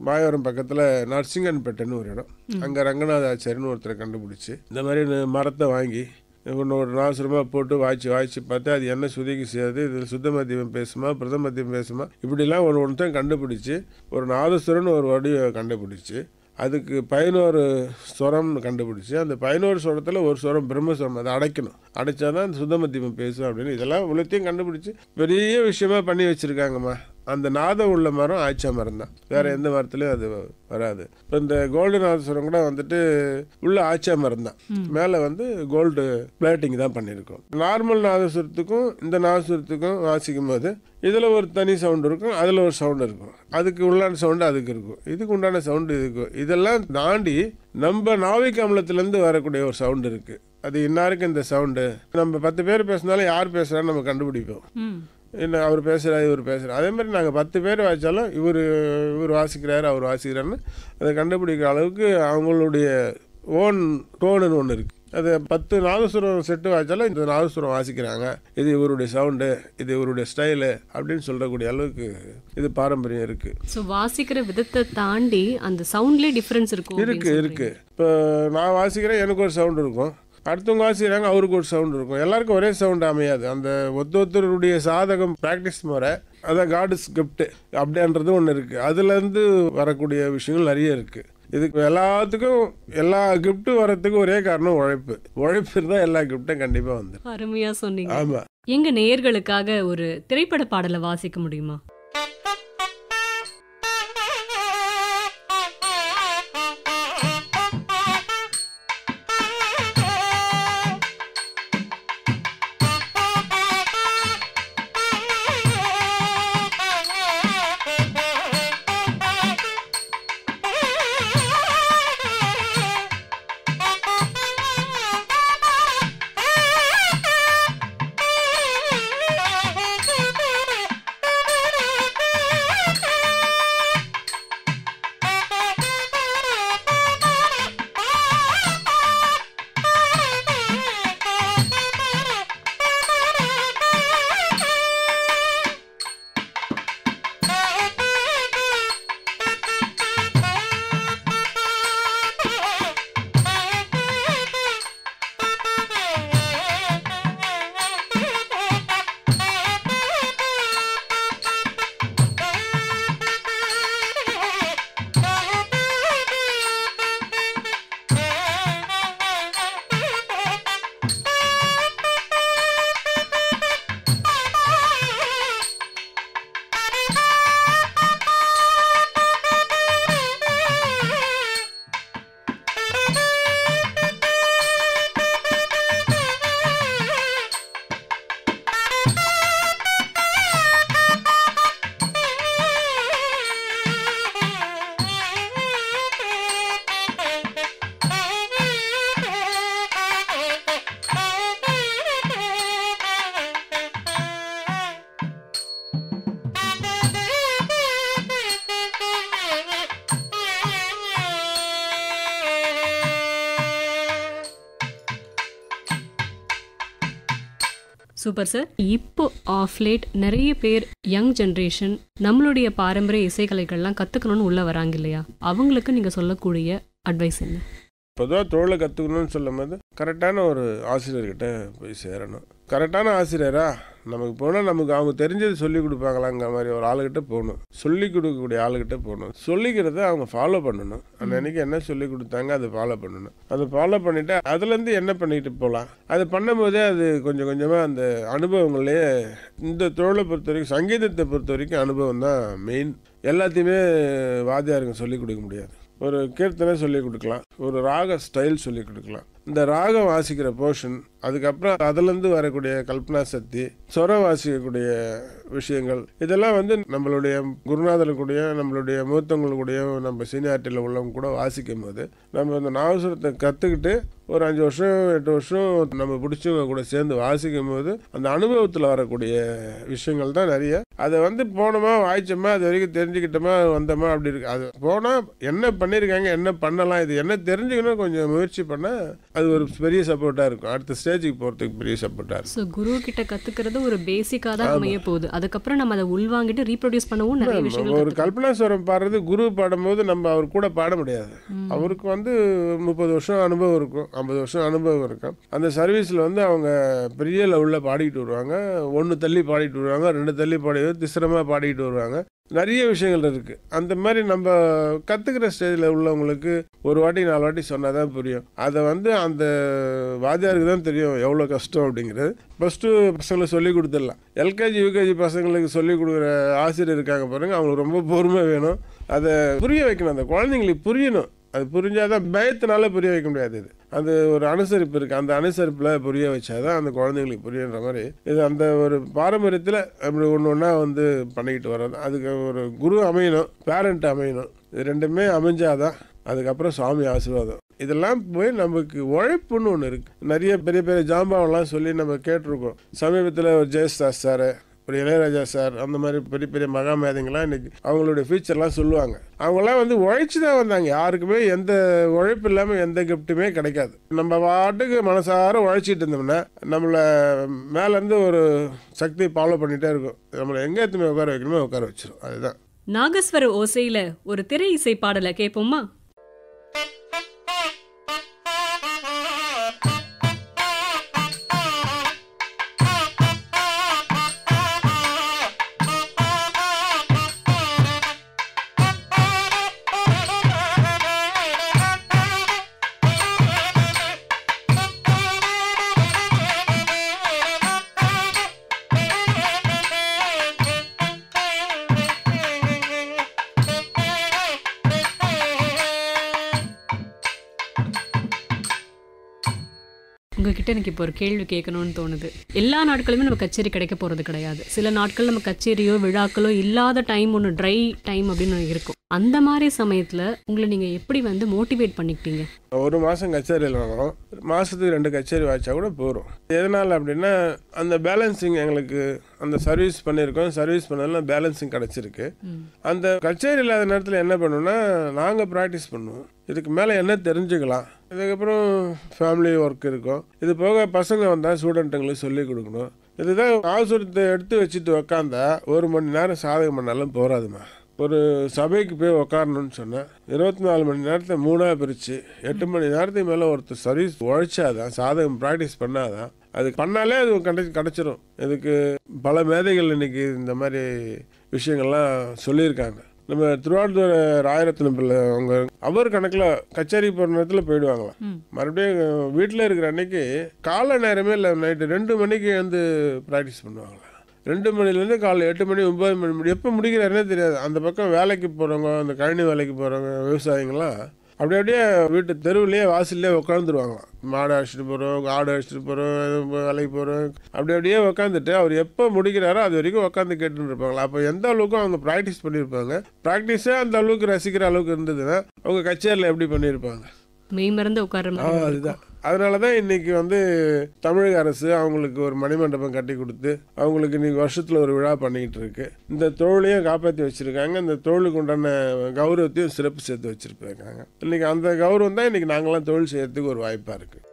மாயவரம் பக்கத்தில் நரசிங்கன்பேட்டைன்னு ஒரு இடம், அங்கே ரங்கநாத ஆச்சாரியன்னு ஒருத்தரை கண்டுபிடிச்சி இந்த மாதிரி மரத்தை வாங்கி ஒன்று ஒரு நாசுரமாக போட்டு வாய்ச்சி பார்த்து அது என்ன சுதிக்கு செய்யாது, இதில் சுத்த மத்தியம் பேசுமா பிரத மத்தியம் பேசுமா இப்படிலாம் ஒருத்தன் கண்டுபிடிச்சி ஒரு நாதஸ்வரம்னு ஒரு வடிவை கண்டுபிடிச்சி அதுக்கு 11 ஸ்வரம்னு கண்டுபிடிச்சி, அந்த 11 ஸ்வரத்தில் ஒரு ஸ்வரம் பிரம்மஸ்வரம், அதை அடைக்கணும், அடைச்சாதான் அந்த சுத்த மத்தியம் பேசும் அப்படின்னு இதெல்லாம் உலகத்தையும் கண்டுபிடிச்சி பெரிய விஷயமா பண்ணி வச்சுருக்காங்கம்மா. அந்த நாதம் உள்ள மரம் ஆச்சா மரம் தான், வேற எந்த மரத்துலையும் அது வராது. இப்போ இந்த கோல்டு நாதஸ்வரம் கூட வந்துட்டு உள்ள ஆச்சா மரம் தான், மேலே வந்து கோல்டு பிளேட்டிங் தான் பண்ணியிருக்கோம். நார்மல் நாதஸ்வரத்துக்கும் இந்த நாதஸ்வரத்துக்கும் வாசிக்கும் போது இதில் ஒரு தனி சவுண்டு இருக்கும், அதில் ஒரு சவுண்டு இருக்கும், அதுக்கு உள்ளான சவுண்டு அதுக்கு இருக்கும், இதுக்கு உண்டான சவுண்டு இதுக்கும். இதெல்லாம் தாண்டி நம்ம நாவிக் அமிலத்திலேருந்து வரக்கூடிய ஒரு சவுண்டு இருக்குது. அது இன்னாருக்கு இந்த சவுண்டு நம்ம 10 பேர் பேசினாலும் யார் பேசுகிறான்னு நம்ம கண்டுபிடிப்போம். என்ன அவர் பேசுகிறார் இவர் பேசுகிறார், அதே மாதிரி நாங்கள் 10 பேர் வாசித்தாலும் இவர் வாசிக்கிறாரு அவர் வாசிக்கிறாருன்னு அதை கண்டுபிடிக்கிற அளவுக்கு அவங்களுடைய ஓன் டோனுன்னு ஒன்று இருக்குது. அது 10 நாதஸ்வரம் செட்டு வாசித்தாலும் இந்த நாதஸ்வரம் வாசிக்கிறாங்க, இது இவருடைய சவுண்டு, இது இவருடைய ஸ்டைலு அப்படின்னு சொல்லக்கூடிய அளவுக்கு இது பாரம்பரியம் இருக்குது. ஸோ வாசிக்கிற விதத்தை தாண்டி அந்த சவுண்ட்லேயே டிஃப்ரென்ஸ் இருக்குது. இப்போ நான் வாசிக்கிறேன், எனக்கு ஒரு சவுண்டு இருக்கும், அடுத்தவங்க வாசிக்கிறாங்க அவருக்கு ஒரு சவுண்ட் இருக்கும், எல்லாருக்கும் ஒரே சவுண்டு அமையாது. அந்த ஒருத்தருடைய சாதகம் ப்ராக்டிஸ் முறை, அதான் காட்ஸ் கிஃப்ட் அப்படின்றது ஒன்று இருக்குது. அதுலேருந்து வரக்கூடிய விஷயங்கள் நிறைய இருக்குது. இதுக்கு எல்லாத்துக்கும் எல்லா கிஃப்ட்டும் வரத்துக்கும் ஒரே காரணம் உழைப்பு இருந்தால் எல்லா கிஃப்டும் கண்டிப்பாக வந்து. அருமையாக சொன்னீங்க. ஆமாம். எங்கள் நேயர்களுக்காக ஒரு திரைப்பட பாடலை வாசிக்க முடியுமா? Super sir. இப்போ ஆஃப் லேட் நிறைய பேர் யங் ஜென்ரேஷன் நம்மளுடைய பாரம்பரிய இசைக்கலைகள்லாம் கத்துக்கணும்னு உள்ள வராங்க இல்லையா, அவங்களுக்கு நீங்க சொல்லக்கூடிய அட்வைஸ் என்ன? பொதுவாக தொழிலை கற்றுக்கணும்னு சொல்லும் போது கரெக்டான ஒரு ஆசிரியர்கிட்ட போய் சேரணும். கரெக்டான ஆசிரியரா நமக்கு போனால் நமக்கு அவங்க தெரிஞ்சது சொல்லிக் கொடுப்பாங்களாங்கிற மாதிரி ஒரு ஆளுகிட்ட போகணும். சொல்லிக் கொடுக்கக்கூடிய ஆளுகிட்ட போகணும். சொல்லிக்கிறத அவங்க ஃபாலோ பண்ணணும். அன்னைக்கு என்ன சொல்லி கொடுத்தாங்க அதை ஃபாலோ பண்ணணும். அதை ஃபாலோ பண்ணிவிட்டு அதுலேருந்து என்ன பண்ணிட்டு போகலாம். அது பண்ணும்போதே அது கொஞ்சம் கொஞ்சமாக அந்த அனுபவங்களே, இந்த தொழிலை பொறுத்த வரைக்கும் சங்கீதத்தை பொறுத்த வரைக்கும் அனுபவம் தான் மெயின். எல்லாத்தையுமே வாத்தியாருங்க சொல்லிக் கொடுக்க முடியாது. ஒரு கீர்த்தனை சொல்லிக் கொடுக்கலாம், ஒரு ராக ஸ்டைல் சொல்லிக் கொடுக்கலாம், இந்த ராகம் வாசிக்கிற போர்ஷன், அதுக்கப்புறம் அதுலேருந்து வரக்கூடிய கல்பனா சக்தி, சொரம் வாசிக்கக்கூடிய விஷயங்கள், இதெல்லாம் வந்து நம்மளுடைய குருநாதர்களுடைய நம்மளுடைய மூத்தவங்களுடைய நம்ம சீனியாரிட்டியில் உள்ளவங்க கூட வாசிக்கும் போது நம்ம இந்த நாகஸ்வரத்தை கற்றுக்கிட்டு ஒரு 5 வருஷம் 8 வருஷம் நம்ம பிடிச்சவங்க கூட சேர்ந்து வாசிக்கும் போது அந்த அனுபவத்தில் வரக்கூடிய விஷயங்கள் தான் நிறைய. அதை வந்து போனோமா வாய்ச்சோமா அது வரைக்கும் தெரிஞ்சுக்கிட்டோமா வந்தோமா அப்படி இருக்கு. அது போனால் என்ன பண்ணியிருக்காங்க, என்ன பண்ணலாம், இது என்ன தெரிஞ்சுக்கணும், கொஞ்சம் முயற்சி பண்ணால் அது ஒரு பெரிய சப்போர்ட்டாக இருக்கும். அடுத்த ஸ்டேஜுக்கு போகிறதுக்கு பெரிய சப்போர்ட்டாக இருக்கும். ஸோ குரு கிட்ட கற்றுக்கிறது ஒரு பேசிக்காக தான் அமைய போகுது. அதுக்கப்புறம் நம்ம அதை உள்வாங்கிட்டு ரீப்ரொடியூஸ் பண்ணவும் நிறைய விஷயங்கள். ஒரு கல்பனாஸ்வரம் பாடுறது குரு பாடும்போது நம்ம அவர் கூட பாட முடியாது. அவருக்கு வந்து 30 வருஷம் அனுபவம் இருக்கும், 50 வருஷம் அனுபவம் இருக்கும். அந்த சர்வீஸில் வந்து அவங்க பெரிய லெவலில் பாடிக்கிட்டு வருவாங்க. 1 தள்ளி பாடிட்டு வருவாங்க, 2 தள்ளி பாடி திசிரமாக பாடிக்கிட்டு வருவாங்க. நிறைய விஷயங்கள் இருக்குது. அந்த மாதிரி நம்ம கற்றுக்கிற ஸ்டேஜில் உள்ளவங்களுக்கு ஒரு வாட்டி 4 வாட்டி சொன்னால் தான் புரியும். அதை வந்து அந்த வாத்தியாருக்கு தான் தெரியும் எவ்வளோ கஷ்டம் அப்படிங்கிறது. +2 பசங்களுக்கு சொல்லிக் கொடுத்துடலாம். எல்கேஜி யூகேஜி பசங்களுக்கு சொல்லிக் கொடுக்குற ஆசிரியர் இருக்காங்க பாருங்கள், அவங்களுக்கு ரொம்ப பொறுமை வேணும். அதை புரிய வைக்கணும், அந்த குழந்தைங்களுக்கு புரியணும். அது புரிஞ்சாதான், பயத்தினால புரிய வைக்க முடியாது. இது அது ஒரு அனுசரிப்பு இருக்குது, அந்த அனுசரிப்பில் புரிய வச்சாதான் அந்த குழந்தைங்களுக்கு புரியுன்ற மாதிரி. இது அந்த ஒரு பாரம்பரியத்தில் அப்படி ஒன்று ஒன்றா வந்து பண்ணிக்கிட்டு வர்றது. அதுக்கு ஒரு குரு அமையணும், பேரண்ட் அமையணும். இது ரெண்டுமே அமைஞ்சாதான் அதுக்கப்புறம் சுவாமி ஆசீர்வாதம். இதெல்லாம் போய் நமக்கு உழைப்புன்னு ஒன்று இருக்குது. நிறைய பெரிய பெரிய ஜாம்பாவெல்லாம் சொல்லி நம்ம கேட்டிருக்கோம். சமீபத்தில் ஒரு ஜெயஸ்தாஸ் சார், ஒரு இளையராஜா சார், அந்த மாதிரி பெரிய பெரிய மகாமேதைங்களாம் இன்னைக்கு அவங்களுடைய ஃபியூச்சர்லாம் சொல்லுவாங்க. அவங்களாம் வந்து உழைச்சி தான் வந்தாங்க. யாருக்குமே எந்த உழைப்பு இல்லாமல் எந்த கிஃப்ட்டுமே கிடைக்காது. நம்ம பாட்டுக்கு மனசார உழைச்சிட்டு இருந்தோம்னா நம்மளை மேலேருந்து ஒரு சக்தி ஃபாலோ பண்ணிகிட்டே இருக்கும். நம்மளை எங்கே எத்துமே உட்கார வைக்கணுமோ உட்கார வச்சிடும். அதுதான். நாகஸ்வர ஓசையில ஒரு திரை இசை பாடலை கேட்போமா? உங்ககிட்ட எனக்கு இப்போ ஒரு கேள்வி கேட்கணும்னு தோணுது. எல்லா நாட்களுமே நம்ம கச்சேரி கிடைக்க போகிறது கிடையாது. சில நாட்கள் நம்ம கச்சேரியோ விழாக்களோ இல்லாத டைம், ஒன்று ட்ரை டைம் அப்படின்னு இருக்கும். அந்த மாதிரி சமயத்தில் உங்களை நீங்கள் எப்படி வந்து மோட்டிவேட் பண்ணிக்கிட்டீங்க? ஒரு மாதம் கச்சேரி இல்லைனாலும் மாதத்துக்கு 2 கச்சேரி வாய்ச்சா கூட போகிறோம். எதனால் அப்படின்னா அந்த பேலன்சிங் எங்களுக்கு அந்த சர்வீஸ் பண்ணியிருக்கோம். சர்வீஸ் பண்ணதெல்லாம் பேலன்சிங் கிடச்சிருக்கு. அந்த கச்சேரி இல்லாத நேரத்தில் என்ன பண்ணுவோம்னா நாங்கள் ப்ராக்டிஸ் பண்ணுவோம். இதுக்கு மேலே என்ன தெரிஞ்சுக்கலாம். இதுக்கப்புறம் ஃபேமிலி ஒர்க் இருக்கும். இது போக பசங்க வந்தால் ஸ்டூடெண்ட்டுங்களுக்கு சொல்லிக் கொடுக்கணும். இதுதான் அவசரத்தை எடுத்து வச்சுட்டு உக்காந்தா 1 மணி நேரம் சாதகம் பண்ணாலும் போகாதுமா. ஒரு சபைக்கு போய் உக்காரணும்னு சொன்னேன். 24 மணி நேரத்தை 3ஆக பிரித்து 8 மணி நேரத்துக்கு மேலே ஒருத்தர் சர்வீஸ் உழைச்சாதான், சாதகம் ப்ராக்டிஸ் பண்ணாதான், அது பண்ணாலே அது கிடச்சிரும். இதுக்கு பல மேதைகள் இன்னைக்கு இந்த மாதிரி விஷயங்கள்லாம் சொல்லியிருக்காங்க. நம்ம திருவாரூர் ராயரத்னம் பிள்ளை அவங்க அவர் கணக்கில் கச்சேரி போகிற நேரத்தில் போயிடுவாங்களாம். மறுபடியும் வீட்டில் இருக்கிற அன்னைக்கு காலை நேரமே இல்லை, நைட்டு 2 மணிக்கு வந்து ப்ராக்டிஸ் பண்ணுவாங்களாம். 2 மணிலேருந்து காலை 8 மணி 9 மணி முடி எப்போ முடிக்கிறாருன்னே தெரியாது. அந்த பக்கம் வேலைக்கு போகிறவங்க, அந்த கழனி வேலைக்கு போகிறவங்க, விவசாயிங்களாம் அப்படியே வீட்டு தெருவிலேயே வாசல்லே உட்காந்துருவாங்களாம். மாடு அழைச்சிட்டு போகிறோம், ஆடு அழைச்சிட்டு போகிறோம், வேலைக்கு போகிறோம், அப்படியே உட்காந்துட்டு அவர் எப்போ முடிக்கிறாரோ அது வரைக்கும் உட்காந்து கேட்டுன்னு இருப்பாங்களா. அப்போ எந்த அளவுக்கு அவங்க ப்ராக்டிஸ் பண்ணியிருப்பாங்க. ப்ராக்டிஸே அந்த அளவுக்கு ரசிக்கிற அளவுக்கு இருந்ததுன்னா அவங்க கச்சேரியில் எப்படி பண்ணியிருப்பாங்க, மெய்மறந்து உட்கார. அதுதான். அதனால தான் இன்றைக்கி வந்து தமிழக அரசு அவங்களுக்கு ஒரு மணிமண்டபம் கட்டி கொடுத்து அவங்களுக்கு இன்றைக்கி வருஷத்தில் ஒரு விழா பண்ணிக்கிட்டு இருக்கு. இந்த தொழிலையும் காப்பாற்றி வச்சுருக்காங்க. இந்த தொழிலுக்கு உண்டான கௌரவத்தையும் சிறப்பு சேர்த்து வச்சுருப்பாங்க. இன்றைக்கி அந்த கௌரவம் தான் இன்றைக்கி நாங்களாம் தொழில் செய்யறதுக்கு ஒரு வாய்ப்பாக இருக்குது.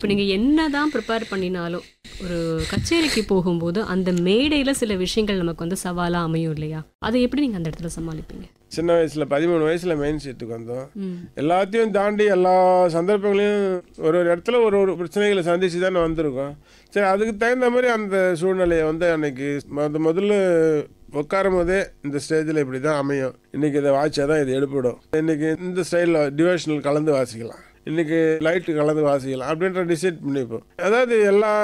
இப்போ நீங்கள் என்னதான் ப்ரிப்பேர் பண்ணினாலும் ஒரு கச்சேரிக்கு போகும்போது அந்த மேடையில் சில விஷயங்கள் நமக்கு வந்து சவாலாக அமையும் இல்லையா? அதை எப்படி நீங்கள் அந்த இடத்துல சமாளிப்பீங்க? சின்ன வயசில் 13 வயசில் மெயின் சீட்டுக்கு வந்தோம். எல்லாத்தையும் தாண்டி எல்லா சந்தர்ப்பங்களையும் ஒரு இடத்துல ஒரு பிரச்சனைகளை சந்திச்சு தானே வந்திருக்கோம். சரி, அதுக்கு தகுந்த மாதிரி அந்த சூழ்நிலையை வந்து அன்னைக்கு முதல்ல உட்காரும் போதே இந்த ஸ்டேஜில் இப்படி தான் அமையும், இன்றைக்கி இதை வாட்சா தான் இது எடுப்பிடும், இன்றைக்கி இந்த ஸ்டைலில் டிவோஷனல் கலந்து வாசிக்கலாம், இன்றைக்கி லைட்டு கலந்து வாசிக்கலாம் அப்படின்ற டிசைட் பண்ணிப்போம். அதாவது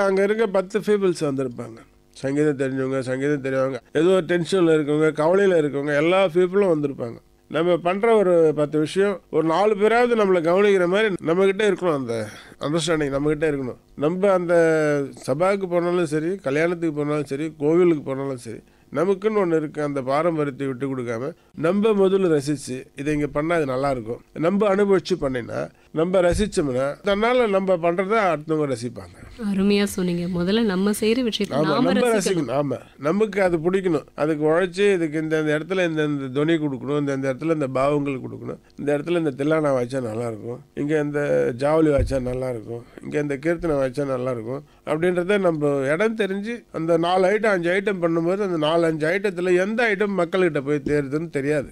அங்கே இருக்க 10 பீப்புள்ஸ் வந்திருப்பாங்க. சங்கீதம் தெரிஞ்சவங்க, சங்கீதம் தெரியாதவங்க, ஏதோ டென்ஷனில் இருக்கவங்க, கவலையில் இருக்கவங்க, எல்லா பீப்புளும் வந்திருப்பாங்க. நம்ம பண்ணுற ஒரு 10 விஷயம் ஒரு 4 பேராவது நம்மளை கவனிக்கிற மாதிரி நம்மக்கிட்ட இருக்கணும். அந்த அண்டர்ஸ்டாண்டிங் நம்மக்கிட்ட இருக்கணும். நம்ம அந்த சபாவுக்கு போனாலும் சரி, கல்யாணத்துக்கு போனாலும் சரி, கோவிலுக்கு போனாலும் சரி, நமக்குன்னு ஒன்று இருக்குது. அந்த பாரம்பரியத்தை விட்டு கொடுக்காம நம்ம முதல்ல ரசித்து இதை இங்கே பண்ணால் அது நல்லாயிருக்கும், நம்ம அனுபவித்து பண்ணினா, நம்ம ரசித்தோம்னா தன்னால் நம்ம பண்ணுறத அடுத்தவங்க ரசிப்பாங்க. அருமையாக சொன்னீங்க. முதல்ல நம்ம செய்கிற விஷயத்தை நம்ம ரசிக்கணும். ஆமாம், நமக்கு அது பிடிக்கணும். அதுக்கு உழைச்சி இதுக்கு இந்த இடத்துல இந்த துணி கொடுக்கணும், இந்த இடத்துல இந்த பாவங்கள் கொடுக்கணும், இந்த இடத்துல இந்த தில்லானா வாய்ச்சா நல்லாயிருக்கும், இங்கே இந்த ஜாவலி வாய்ச்சா நல்லாயிருக்கும், இங்கே இந்த கீர்த்தனை வாய்ச்சா நல்லாயிருக்கும் அப்படின்றத நம்ம இடம் தெரிஞ்சு அந்த 4 ஐட்டம் 5 ஐட்டம் பண்ணும்போது அந்த 4-5 ஐட்டத்தில் எந்த ஐட்டம் மக்கள்கிட்ட போய் தேருதுன்னு தெரியாது,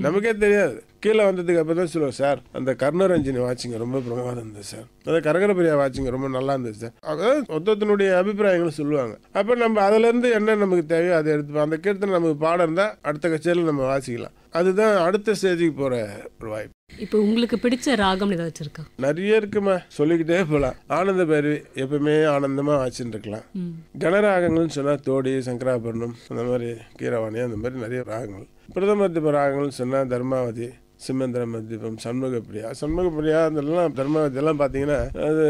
நமக்கே தெரியாது. கீழே வந்ததுக்கு அப்புறம் தான் சொல்லுவோம், சார் அந்த கர்ணரஞ்சினி வாட்சிங்க ரொம்ப பிரமாதம் இருந்தது சார், அந்த கரகரப்பிரியா வாட்சிங்க ரொம்ப நல்லா இருந்தது சார். அதாவது ஒருத்தனுடைய அபிப்பிராயங்களும் சொல்லுவாங்க. அப்போ நம்ம அதுலேருந்து என்ன நமக்கு தேவையோ அதை எடுத்துப்போம். அந்த கீர்த்தனை நமக்கு பாடம் இருந்தால் அடுத்த கச்சேரியில் நம்ம வாசிக்கலாம். அதுதான் அடுத்த ஸ்டேஜுக்கு போகிற ஒரு வாய்ப்பு. இப்போ உங்களுக்கு பிடிச்ச ராகம் ஏதாச்சும் இருக்கா? நிறைய இருக்குமா, சொல்லிக்கிட்டே போகலாம். ஆனந்த பைரவி எப்பவுமே ஆனந்தமாக வாசின்னு இருக்கலாம். கனராகங்கள்னு சொன்னால் தோடி, சங்கராபரணம், அந்த மாதிரி கீரவாணி, அந்த மாதிரி நிறைய ராகங்கள். பிரதமத்திப ராகங்கள்னு சொன்னால் தர்மாவதி, சிம்மந்திர மத்தியபம், சண்முகப்பிரியா அதெல்லாம் தர்மாவதி எல்லாம் பார்த்தீங்கன்னா அது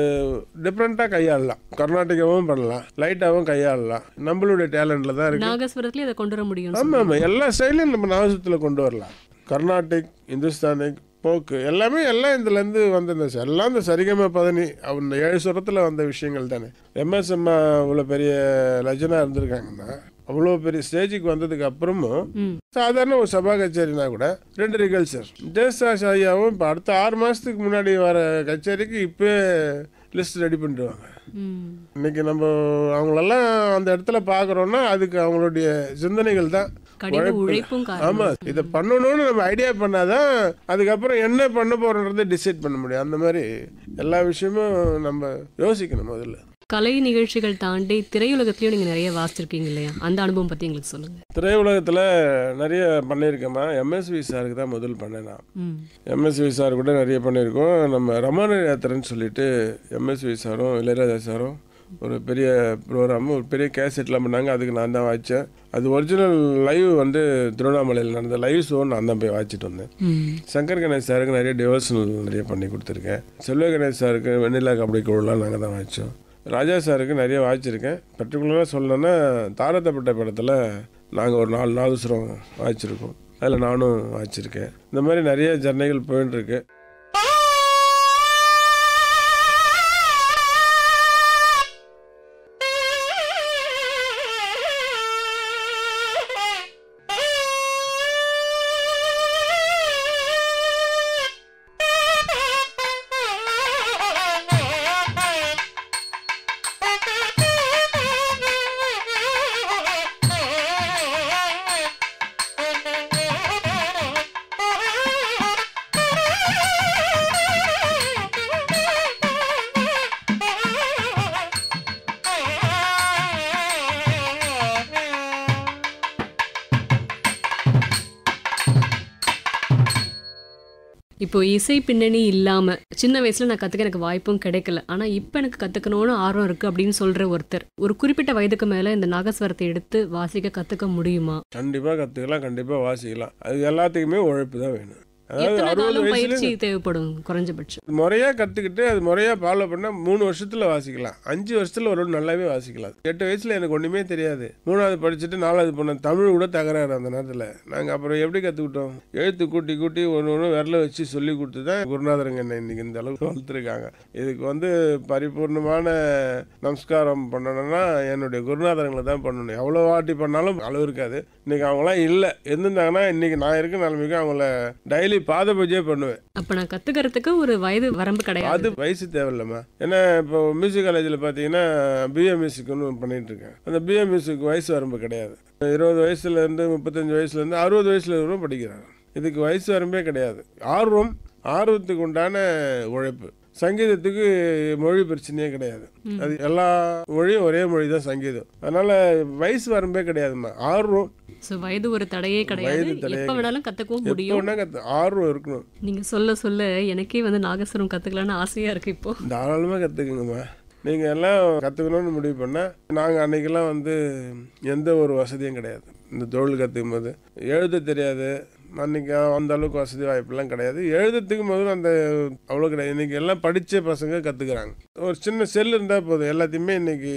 டிஃப்ரெண்ட்டாக கையாளலாம். கர்நாடகாவும் பண்ணலாம், லைட்டாகவும் கையாளலாம். நம்மளுடைய டேலண்டில் தான் இருக்குது. நாகஸ்வரத்துலேயே அதை கொண்டு வர முடியும். ஆமாம், எல்லா ஸ்டைலையும் நம்ம நாகஸ்வரத்தில் கொண்டு வரலாம். கர்நாடிக், இந்துஸ்தானிக், போக்கு எல்லாமே எல்லாம் இதுலேருந்து வந்திருந்த சார். எல்லாம் இந்த சரிகம பதனி அவங்க 7 சுரத்தில் வந்த விஷயங்கள் தானே. எம்எஸ் அம்மா இவ்வளோ பெரிய லஜனாக இருந்திருக்காங்கன்னா, அவ்வளோ பெரிய ஸ்டேஜுக்கு வந்ததுக்கு அப்புறமும் சாதாரண ஒரு சபா கச்சேரினா கூட 2 ரிகல்சர் தேசாஷ் ஐயாவும் இப்போ அடுத்த 6 மாதத்துக்கு முன்னாடி வர கச்சேரிக்கு இப்போ லிஸ்ட் ரெடி பண்ணிடுவாங்க. இன்னைக்கு நம்ம அவங்களெல்லாம் அந்த இடத்துல பார்க்குறோன்னா அதுக்கு அவங்களுடைய சிந்தனைகள் தான். ஆமா, இதை பண்ணணும்னு நம்ம ஐடியா பண்ணாதான் அதுக்கப்புறம் என்ன பண்ண போறோன்றதை டிசைட் பண்ண முடியும். அந்த மாதிரி எல்லா விஷயமும் நம்ம யோசிக்கணும். முதல்ல கலை நிகழ்ச்சிகள் தாண்டி திரையுலகத்திலயும் நீங்க நிறைய வாசிச்சிருக்கீங்க இல்லையா? அந்த அனுபவம் பத்தி எங்களுக்கு சொல்லுங்க. திரையுலகத்தில் நிறைய பண்ணியிருக்கேம்மா. எம்எஸ்வி சாருக்கு தான் முதல் பண்ணேன் நான். எம்எஸ்வி சார் கூட நிறைய பண்ணியிருக்கோம். நம்ம ரமண யாத்திரைன்னு சொல்லிட்டு எம்எஸ்வி சாரும் இளையராஜா சாரும் ஒரு பெரிய ப்ரோக்ராமு, ஒரு பெரிய கேசட்லாம் பண்ணாங்க. அதுக்கு நான் தான் வாய்ச்சேன். அது ஒரிஜினல் லைவ் வந்து திருவண்ணாமலையில் நடந்த லைவ் ஷோ நான் தான் போய் வாய்ச்சிட்டு வந்தேன். சங்கர் கணேஷ் சாருக்கு நிறைய டிவோஷனல் நிறைய பண்ணி கொடுத்துருக்கேன். செல்வ கணேஷ் சாருக்கு வெண்ணிலா கபடி குழுலாம் நாங்கள் தான் வாய்ச்சோம். ராஜா சாருக்கு நிறைய வாய்ச்சிருக்கேன். பர்டிகுலராக சொல்லணுன்னா தாரத்தப்பட்ட படத்தில் நாங்கள் ஒரு 4 நாதஸ்வரம் வாய்ச்சிருக்கோம். அதில் நானும் வாய்ச்சிருக்கேன். இந்த மாதிரி நிறைய ஜர்னைகள் போயின்ட்டுருக்கு. இப்போ இசை பின்னணி இல்லாம சின்ன வயசுல நான் கத்துக்க எனக்கு வாய்ப்பும் கிடைக்கல, ஆனா இப்ப எனக்கு கத்துக்கணும்னு ஆர்வம் இருக்கு அப்படின்னு சொல்ற ஒருத்தர் ஒரு குறிப்பிட்ட வயதுக்கு மேல இந்த நாகஸ்வரத்தை எடுத்து வாசிக்க கத்துக்க முடியுமா? கண்டிப்பா கத்துக்கலாம், கண்டிப்பா வாசிக்கலாம். அது எல்லாத்துக்குமே உழைப்பு தான் வேணும். அதாவது பயிற்சி தேவைப்படும் குறைஞ்சபட்சம். முறையா கத்துக்கிட்டு அது முறையா ஃபாலோ பண்ணா 3 வருஷத்துல வாசிக்கலாம், 5 வருஷத்துல ஒரு நல்லாவே வாசிக்கலாம். 8 வயசுல எனக்கு ஒண்ணுமே தெரியாது. 3வது படிச்சுட்டு 4வது போனேன். தமிழ் கூட தகராறு அந்த நேரத்துல. நாங்க அப்புறம் எப்படி கத்துக்கிட்டோம்? எழுத்து கூட்டி கூட்டி ஒன்று விரல வச்சு சொல்லி கொடுத்து தான் குருநாதருங்க என்ன இன்னைக்கு இந்த அளவுக்கு வளர்த்துருக்காங்க. இதுக்கு பரிபூர்ணமான நமஸ்காரம் பண்ணணும்னா என்னுடைய குருநாதரங்களை தான் பண்ணணும். எவ்வளோ வாட்டி பண்ணாலும் அளவு இருக்காது. இன்னைக்கு அவங்களாம் இல்லை. இருந்திருந்தாங்கன்னா இன்னைக்கு நான் இருக்க நிலைமைக்கு அவங்கள டெய்லி பாத பூஜையே பண்ணுவேன். அப்ப நான் கத்துக்கிறதுக்கு ஒரு வயது வரம்பு கிடையாது. அது வயசு தேவையில்லம்மா. ஏன்னா இப்போ மியூசிக் காலேஜில் பார்த்தீங்கன்னா பிஏ மியூசிக்னு பண்ணிட்டு இருக்கேன். அந்த பிஏ மியூசிக் வயசு வரம்பு கிடையாது. 20 வயசுலேருந்து 35 வயசுலேருந்து 60 வயசுல வரும் படிக்கிறாங்க. இதுக்கு வயசு வரம்பே கிடையாது. ஆர்வத்துக்கு உண்டான உழைப்பு. சங்கீதத்துக்கு மொழி பிரச்சனையே கிடையாது. அது எல்லா மொழியும் ஒரே மொழி தான் சங்கீதம். அதனால வயசு வரம்பே கிடையாதுமா. ஆர்வம், வயது ஒரு தடையே கிடையாது. எப்ப வேணாலும் கத்துக்கவும் முடியும். ஆர்வம் இருக்கணும். நீங்க சொல்ல சொல்ல எனக்கே வந்து நாகஸ்வரம் கத்துக்கலாம்னு ஆசையா இருக்கு. இப்போ தாராளமா கத்துக்குங்கம்மா. நீங்கள் எல்லாம் கற்றுக்கணும்னு முடிவு பண்ணால், நாங்கள் அன்றைக்கெல்லாம் வந்து எந்த ஒரு வசதியும் கிடையாது. இந்த தொழில் கற்றுக்கும் போது எழுத தெரியாது. அன்றைக்கி அந்த அளவுக்கு வசதி வாய்ப்பெல்லாம் கிடையாது. எழுதுறதுக்கு முதல்ல அந்த அவ்வளோ கிடையாது. இன்றைக்கி எல்லாம் படித்த பசங்க கற்றுக்குறாங்க. ஒரு சின்ன செல் இருந்தால் போதும், எல்லாத்தையுமே இன்றைக்கி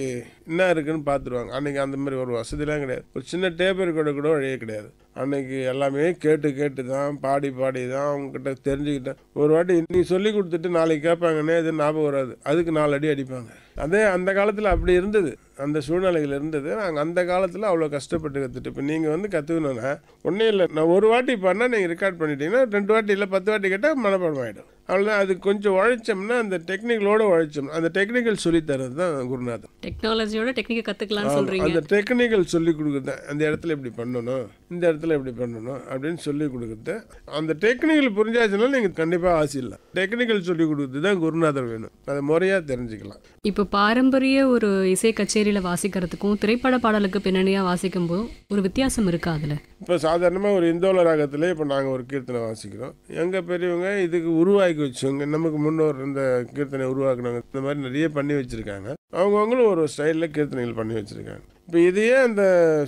என்ன இருக்குன்னு பார்த்துருவாங்க. அன்றைக்கி அந்த மாதிரி ஒரு வசதிலாம் கிடையாது. ஒரு சின்ன டேப்பர் கூட வழியே கிடையாது. அன்றைக்கி எல்லாமே கேட்டு தான் பாடி தான் அவங்ககிட்ட தெரிஞ்சுக்கிட்டேன். ஒரு வாட்டி இன்னைக்கு சொல்லி கொடுத்துட்டு நாளைக்கு கேட்பாங்கன்னே எதுவும் ஞாபகம் வராது. அதுக்கு 4 அடி அடிப்பாங்க. அதே அந்த காலத்தில் அப்படி இருந்தது, அந்த சூழ்நிலைகள் இருந்தது. நாங்கள் அந்த காலத்தில் அவ்வளோ கஷ்டப்பட்டு கற்றுட்டு, இப்போ நீங்கள் வந்து கற்றுக்கணுன்னா ஒன்றும் இல்லை. நான் ஒரு வாட்டி பண்ணால் நீங்கள் ரெக்கார்ட் பண்ணிட்டீங்கன்னா 2 வாட்டி இல்லை 10 வாட்டி கேட்டால் மனப்பாடம் ஆகிடும். அவ்வளோதான். அது கொஞ்சம் உழைச்சோம்னா, அந்த டெக்னிக்கலோடு உழைச்சோம். அந்த டெக்னிக்கல் சொல்லித்தரது தான் குருநாதன். டெக்னாலஜியோட டெக்னிக்கை கற்றுக்கலாம் சொல்கிறீங்க. அந்த டெக்னிக்கல் சொல்லி கொடுக்குறது, அந்த இடத்துல இப்படி பண்ணணும், இந்த இடத்துல இப்படி பண்ணணும் அப்படின்னு சொல்லி கொடுக்குறது. அந்த டெக்னிக்கல் புரிஞ்சாச்சுன்னா நீங்கள் கண்டிப்பாக ஆசை இல்லை. டெக்னிக்கல் சொல்லி கொடுக்குறது தான் குருநாதர் வேணும். அதை முறையாக தெரிஞ்சுக்கலாம். இப்போ பாரம்பரிய ஒரு இசை கச்சேரியில் வாசிக்கிறதுக்கும் திரைப்பட பாடலுக்கு பின்னணியாக வாசிக்கும் போது ஒரு வித்தியாசம் இருக்கா அதில்? இப்போ சாதாரணமாக ஒரு இந்தோல ராகத்தில் இப்போ நாங்கள் ஒரு கீர்த்தனை வாசிக்கிறோம். எங்கள் பெரியவங்க இதுக்கு உருவாக்கி வச்சவங்க, நமக்கு முன்னோர் இந்த கீர்த்தனை உருவாக்குனவங்க இந்த மாதிரி நிறைய பண்ணி வச்சுருக்காங்க. அவங்கவுங்களும் ஒரு ஸ்டைலில் கீர்த்தனைகள் பண்ணி வச்சுருக்காங்க. இப்போ இதையே அந்த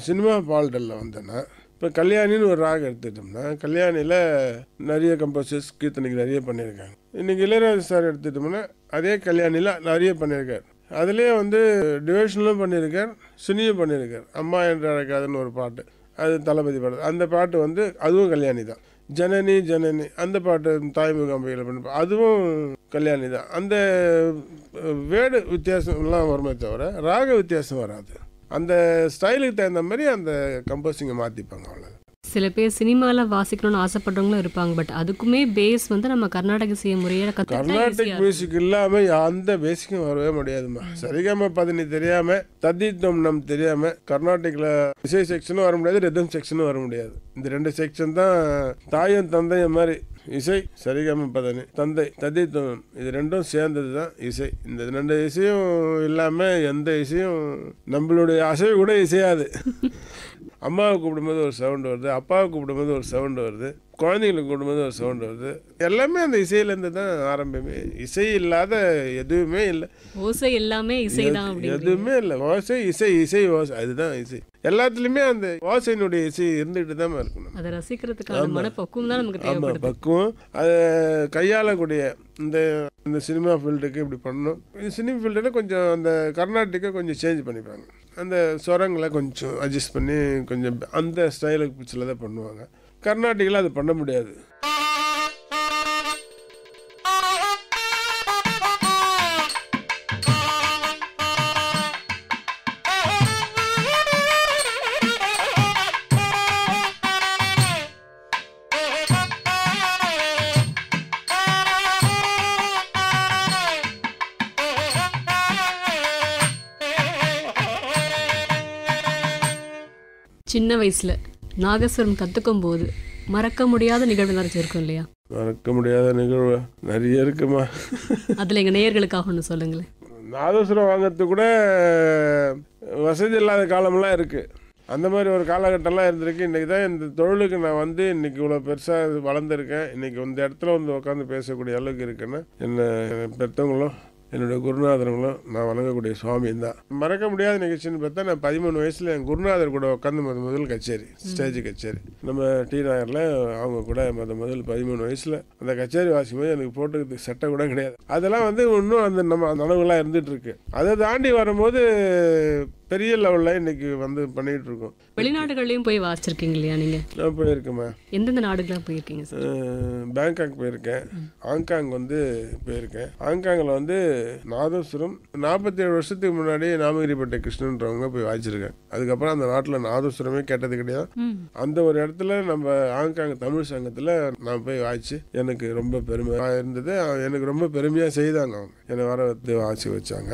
சினிமா பாடலில் வந்தேன்னா, இப்போ கல்யாணின்னு ஒரு ராகம் எடுத்துட்டோம்னா, கல்யாணியில் நிறைய கம்போசர்ஸ் கீர்த்தனைக்கு நிறைய பண்ணியிருக்காங்க. இன்றைக்கி இளையராஜா சார் எடுத்துட்டோம்னா அதே கல்யாணியில் நிறைய பண்ணியிருக்கார். அதுலேயே வந்து டிவோஷனலும் பண்ணியிருக்கார், சினியும் பண்ணியிருக்கார். அம்மா என்று அழைக்காதுன்னு ஒரு பாட்டு, அது தளபதி பாட்டு. அந்த பாட்டு வந்து அதுவும் கல்யாணி தான். ஜனனி அந்த பாட்டு தாய்முக அம்பையில் பண்ணி, அதுவும் கல்யாணி தான். அந்த வேர்டு வித்தியாசம்லாம் வருமே தவிர ராக வித்தியாசம் வராது. அந்த ஸ்டைலுக்கு தகுந்த மாதிரி அந்த கம்போசிங்கை மாற்றிப்பாங்க. அவ்வளோ. சில பேர் சினிமாவில் வாசிக்கணும்னு ஆசைப்படுறவங்களும் இருப்பாங்க. பட் அதுக்குமே பேஸ் வந்து நம்ம கர்நாடக இசை முறையை கர்நாடிக் மியூசிக் இல்லாமல் அந்த பேசிக்கும் வரவே முடியாதுமா. சரிகம பதனி தெரியாமல், தத்தித்தம் நம் தெரியாமல் கர்நாடிக்கில் இசை செக்ஷனும் வர முடியாது, ரிதம் செக்ஷனும் வர முடியாது. இந்த 2 செக்ஷன் தான் தாயும் தந்தையும் மாதிரி. இசை சரிகம பதனி, தந்தை தத்தித்தம், இது 2ம் சேர்ந்தது தான் இசை. இந்த 2 இசையும் இல்லாமல் எந்த இசையும், நம்மளுடைய அசைவு கூட இசையாது. அம்மாவை கூப்பிடும்போது ஒரு சவுண்டு வருது, அப்பாவை கூப்பிடும்போது ஒரு சவுண்டு வருது, குழந்தைங்களை கூப்பிடும்போது ஒரு சவுண்டு வருது. எல்லாமே அந்த இசையிலேருந்து தான் ஆரம்பமே. இசை இல்லாத எதுவுமே இல்லை. ஓசை எல்லாமே இசை தான். எதுவுமே இல்லை. ஓசை இசை ஓசை, அதுதான் இசை. எல்லாத்துலேயுமே அந்த ஓசையினுடைய இசை இருந்துகிட்டு தான் இருக்கணும். அதை ரசிக்கிறதுக்கான மனப்பக்குவம் தான் நமக்கு தேவைப்படுது. பக்குவம், அதை கையாளக்கூடிய இந்த சினிமா ஃபீல்டுக்கு இப்படி பண்ணணும். சினிமா ஃபீல்டில் கொஞ்சம் அந்த கர்நாடிக்கை கொஞ்சம் சேஞ்ச் பண்ணிப்பாங்க. அந்த ஸ்வரங்களை கொஞ்சம் அட்ஜஸ்ட் பண்ணி கொஞ்சம் அந்த ஸ்டைலுக்கு சிலதை பண்ணுவாங்க. கர்நாடிக்கில் அது பண்ண முடியாது. சின்ன வயசுல நாகஸ்வரம் கத்துக்கும் போது மறக்க முடியாத நிகழ்வு நிறைய இருக்கும் இல்லையா? மறக்க முடியாத நிகழ்வு நிறைய இருக்குமா. அதுல எங்க நேயர்களுக்காக ஒன்று சொல்லுங்களேன். நாதஸ்வரம் வாங்கிறதுக்கு கூட வசதி இல்லாத காலமெல்லாம் இருக்கு. அந்த மாதிரி ஒரு காலகட்டம்லாம் இருந்திருக்கு. இன்றைக்கி தான் இந்த தொழிலுக்கு நான் வந்து இன்றைக்கி இவ்வளோ பெருசாக வளர்ந்துருக்கேன். இன்றைக்கி இந்த இடத்துல வந்து உட்காந்து பேசக்கூடிய அளவுக்கு இருக்குன்னா என்ன பெற்றவங்களும் என்னுடைய குருநாதர்களும் நான் வணங்கக்கூடிய சுவாமியும் தான். மறக்க முடியாத நிகழ்ச்சின்னு பார்த்தா, நான் 13 வயசில் என் குருநாதர் கூட உட்காந்து முதல் கச்சேரி, ஸ்டேஜ் கச்சேரி நம்ம டி நகரில் அவங்க கூட முதல் 13 வயசில் அந்த கச்சேரி வாசிக்கும் போது எனக்கு போட்டுக்கிறதுக்கு சட்டை கூட கிடையாது. அதெல்லாம் வந்து இன்னும் அந்த நம்ம நனவுகளாக இருந்துகிட்ருக்கு. அதை தாண்டி வரும்போது பெரிய லெவலில் இன்னைக்கு வந்து பண்ணிகிட்டு இருக்கோம். வெளிநாடுகள்லையும் போய் வாசிச்சிருக்கீங்க இல்லையா நீங்கள்? நான் போயிருக்கேம்மா. எந்தெந்த நாடுகளாக போயிருக்கீங்க சார்? பேங்காக் போயிருக்கேன், ஹாங்காங் வந்து போயிருக்கேன். ஹாங்காங்கில் வந்து நாதஸ்வரம் 47 வருஷத்துக்கு முன்னாடி நாமகிரிப்பட்ட கிருஷ்ணன்றவங்க போய் வாசிச்சிருக்கேன். அதுக்கப்புறம் அந்த நாட்டில் நாதஸ்வரமே கேட்டது கிடையாது. அந்த ஒரு இடத்துல நம்ம ஹாங்காங் தமிழ் சங்கத்தில் நான் போய் வாசிச்சு எனக்கு ரொம்ப பெருமை இருந்தது. எனக்கு ரொம்ப பெருமையாக செய்தாங்க. அவங்க என்னை வர வந்து வாசி வச்சாங்க.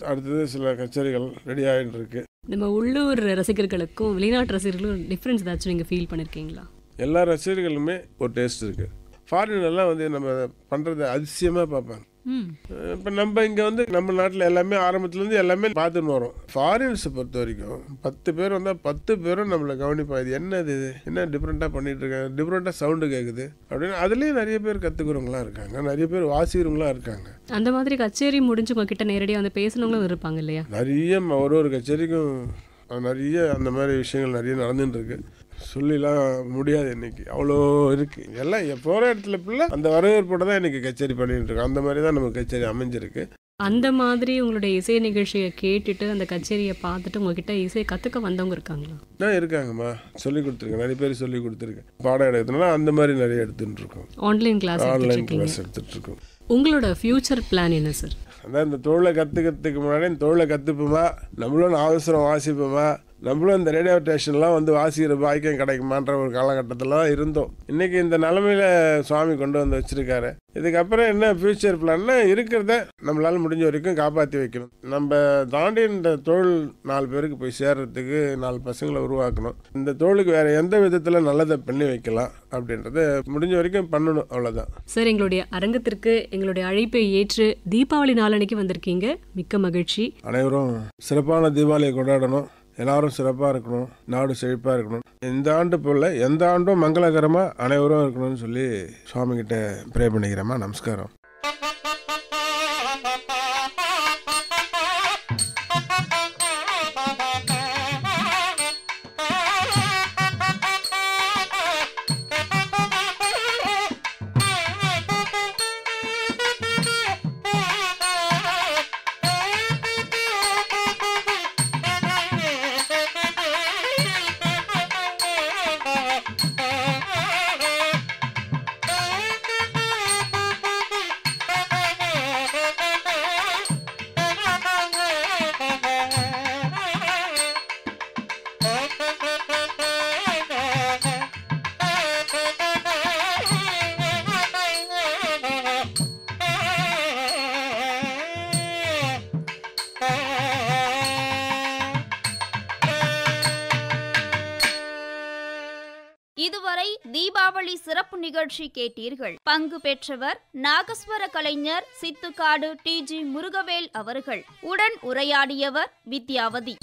அடுத்தது சில கச்சேரிகள் ரெடி ஆகிட்டு இருக்கு. நம்ம உள்ளூர் ரசிகர்களுக்கும் வெளிநாட்டு ரசிகர்களுக்கும் டிஃப்ரென்ஸ் ஏதாச்சும் நீங்கள் ஃபீல் பண்ணியிருக்கீங்களா? எல்லா ரசிகர்களுமே ஒரு டேஸ்ட் இருக்குது. ஃபாரின்லாம் வந்து நம்ம பண்ணுறத அதிசயமாக பார்ப்பாங்க. இப்போ நம்ம இங்கே வந்து நம்ம நாட்டில் எல்லாமே ஆரம்பத்துலேருந்து எல்லாமே பார்த்துன்னு வரோம். ஃபாரின்ஸை பொறுத்த வரைக்கும் 10 பேர் வந்தால் 10 பேரும் நம்மளை கவனிப்பா. இது என்னது, இது என்ன டிஃப்ரெண்ட்டாக பண்ணிட்டு இருக்காங்க, டிஃப்ரெண்ட்டாக சவுண்டு கேட்குது அப்படின்னு. அதுலேயும் நிறைய பேர் கற்றுக்கிறவங்களாம் இருக்காங்க, நிறைய பேர் வாசிக்கிறவங்களாம் இருக்காங்க. அந்த மாதிரி கச்சேரி முடிஞ்சு உங்ககிட்ட நேரடியாக வந்து பேசணுங்களும் இருப்பாங்க இல்லையா? நிறைய ஒரு கச்சேரிக்கும் நிறைய அந்த மாதிரி விஷயங்கள் நிறைய நடந்துட்டு இருக்கு. சொல்லிலாம் முடியாது. இன்னைக்கு அவ்வளோ இருக்கு. எல்லாம் போகிற இடத்துல பிள்ளை அந்த வரவேற்போட தான் இன்னைக்கு கச்சேரி பண்ணிட்டு இருக்கோம். அந்த மாதிரி தான் நமக்கு கச்சேரி அமைஞ்சிருக்கு. அந்த மாதிரி உங்களுடைய இசை நிகழ்ச்சியை கேட்டுட்டு அந்த கச்சேரியை பார்த்துட்டு உங்ககிட்ட இசையை கற்றுக்க வந்தவங்க இருக்காங்களா? இருக்காங்கம்மா. சொல்லி கொடுத்துருக்கேன், நிறைய பேர் சொல்லி கொடுத்துருக்கேன். பாடம் எடுக்கிறதுனால அந்த மாதிரி நிறைய எடுத்துட்டு இருக்கோம். ஆன்லைன் கிளாஸ் எடுத்துட்டு இருக்கோம். உங்களோட ஃபியூச்சர் பிளான் என்ன சார்? அதான் இந்த தொழிலை கற்றுக்கிறதுக்கு முன்னாடி இந்த தொழிலை கற்றுப்போமா, நம்மளும் அவசரம் வாசிப்போமா, நம்மளும் இந்த ரேடியோ ஸ்டேஷன்லாம் வந்து வாசிக்கிற பாக்கியம் கிடைக்குமான்ற ஒரு காலகட்டத்தில் தான் இருந்தோம். இன்றைக்கி இந்த நிலமையில சுவாமி கொண்டு வந்து வச்சுருக்காரு. இதுக்கப்புறம் என்ன ஃப்யூச்சர் பிளான்னா இருக்கிறத நம்மளால் முடிஞ்ச வரைக்கும் காப்பாற்றி வைக்கணும். நம்ம தாண்டி இந்த தொழில் 4 பேருக்கு போய் சேர்றதுக்கு 4 பசங்களை உருவாக்கணும். இந்த தொழிலுக்கு வேறு எந்த விதத்தில் நல்லதை பண்ணி வைக்கலாம் அப்படின்றத முடிஞ்ச வரைக்கும் பண்ணணும். அவ்வளோதான் சார். எங்களுடைய அரங்கத்திற்கு எங்களுடைய அழைப்பை ஏற்று தீபாவளி நாளன்னைக்கு வந்திருக்கீங்க. மிக்க மகிழ்ச்சி. அனைவரும் சிறப்பான தீபாவளியை கொண்டாடணும். எல்லாரும் சிறப்பாக இருக்கணும், நாடு செழிப்பாக இருக்கணும். இந்த ஆண்டு போல் எந்த ஆண்டும் மங்களகரமாக அனைவரும் இருக்கணும்னு சொல்லி சுவாமிகிட்ட ப்ரே பண்ணிக்கிறேம்மா. நமஸ்காரம். இதுவரை தீபாவளி சிறப்பு நிகழ்ச்சி கேட்டீர்கள். பங்கு பெற்றவர் நாகஸ்வர கலைஞர் சித்துக்காடு TG முருகவேல் அவர்கள். உடன் உரையாடியவர் வித்யாவதி.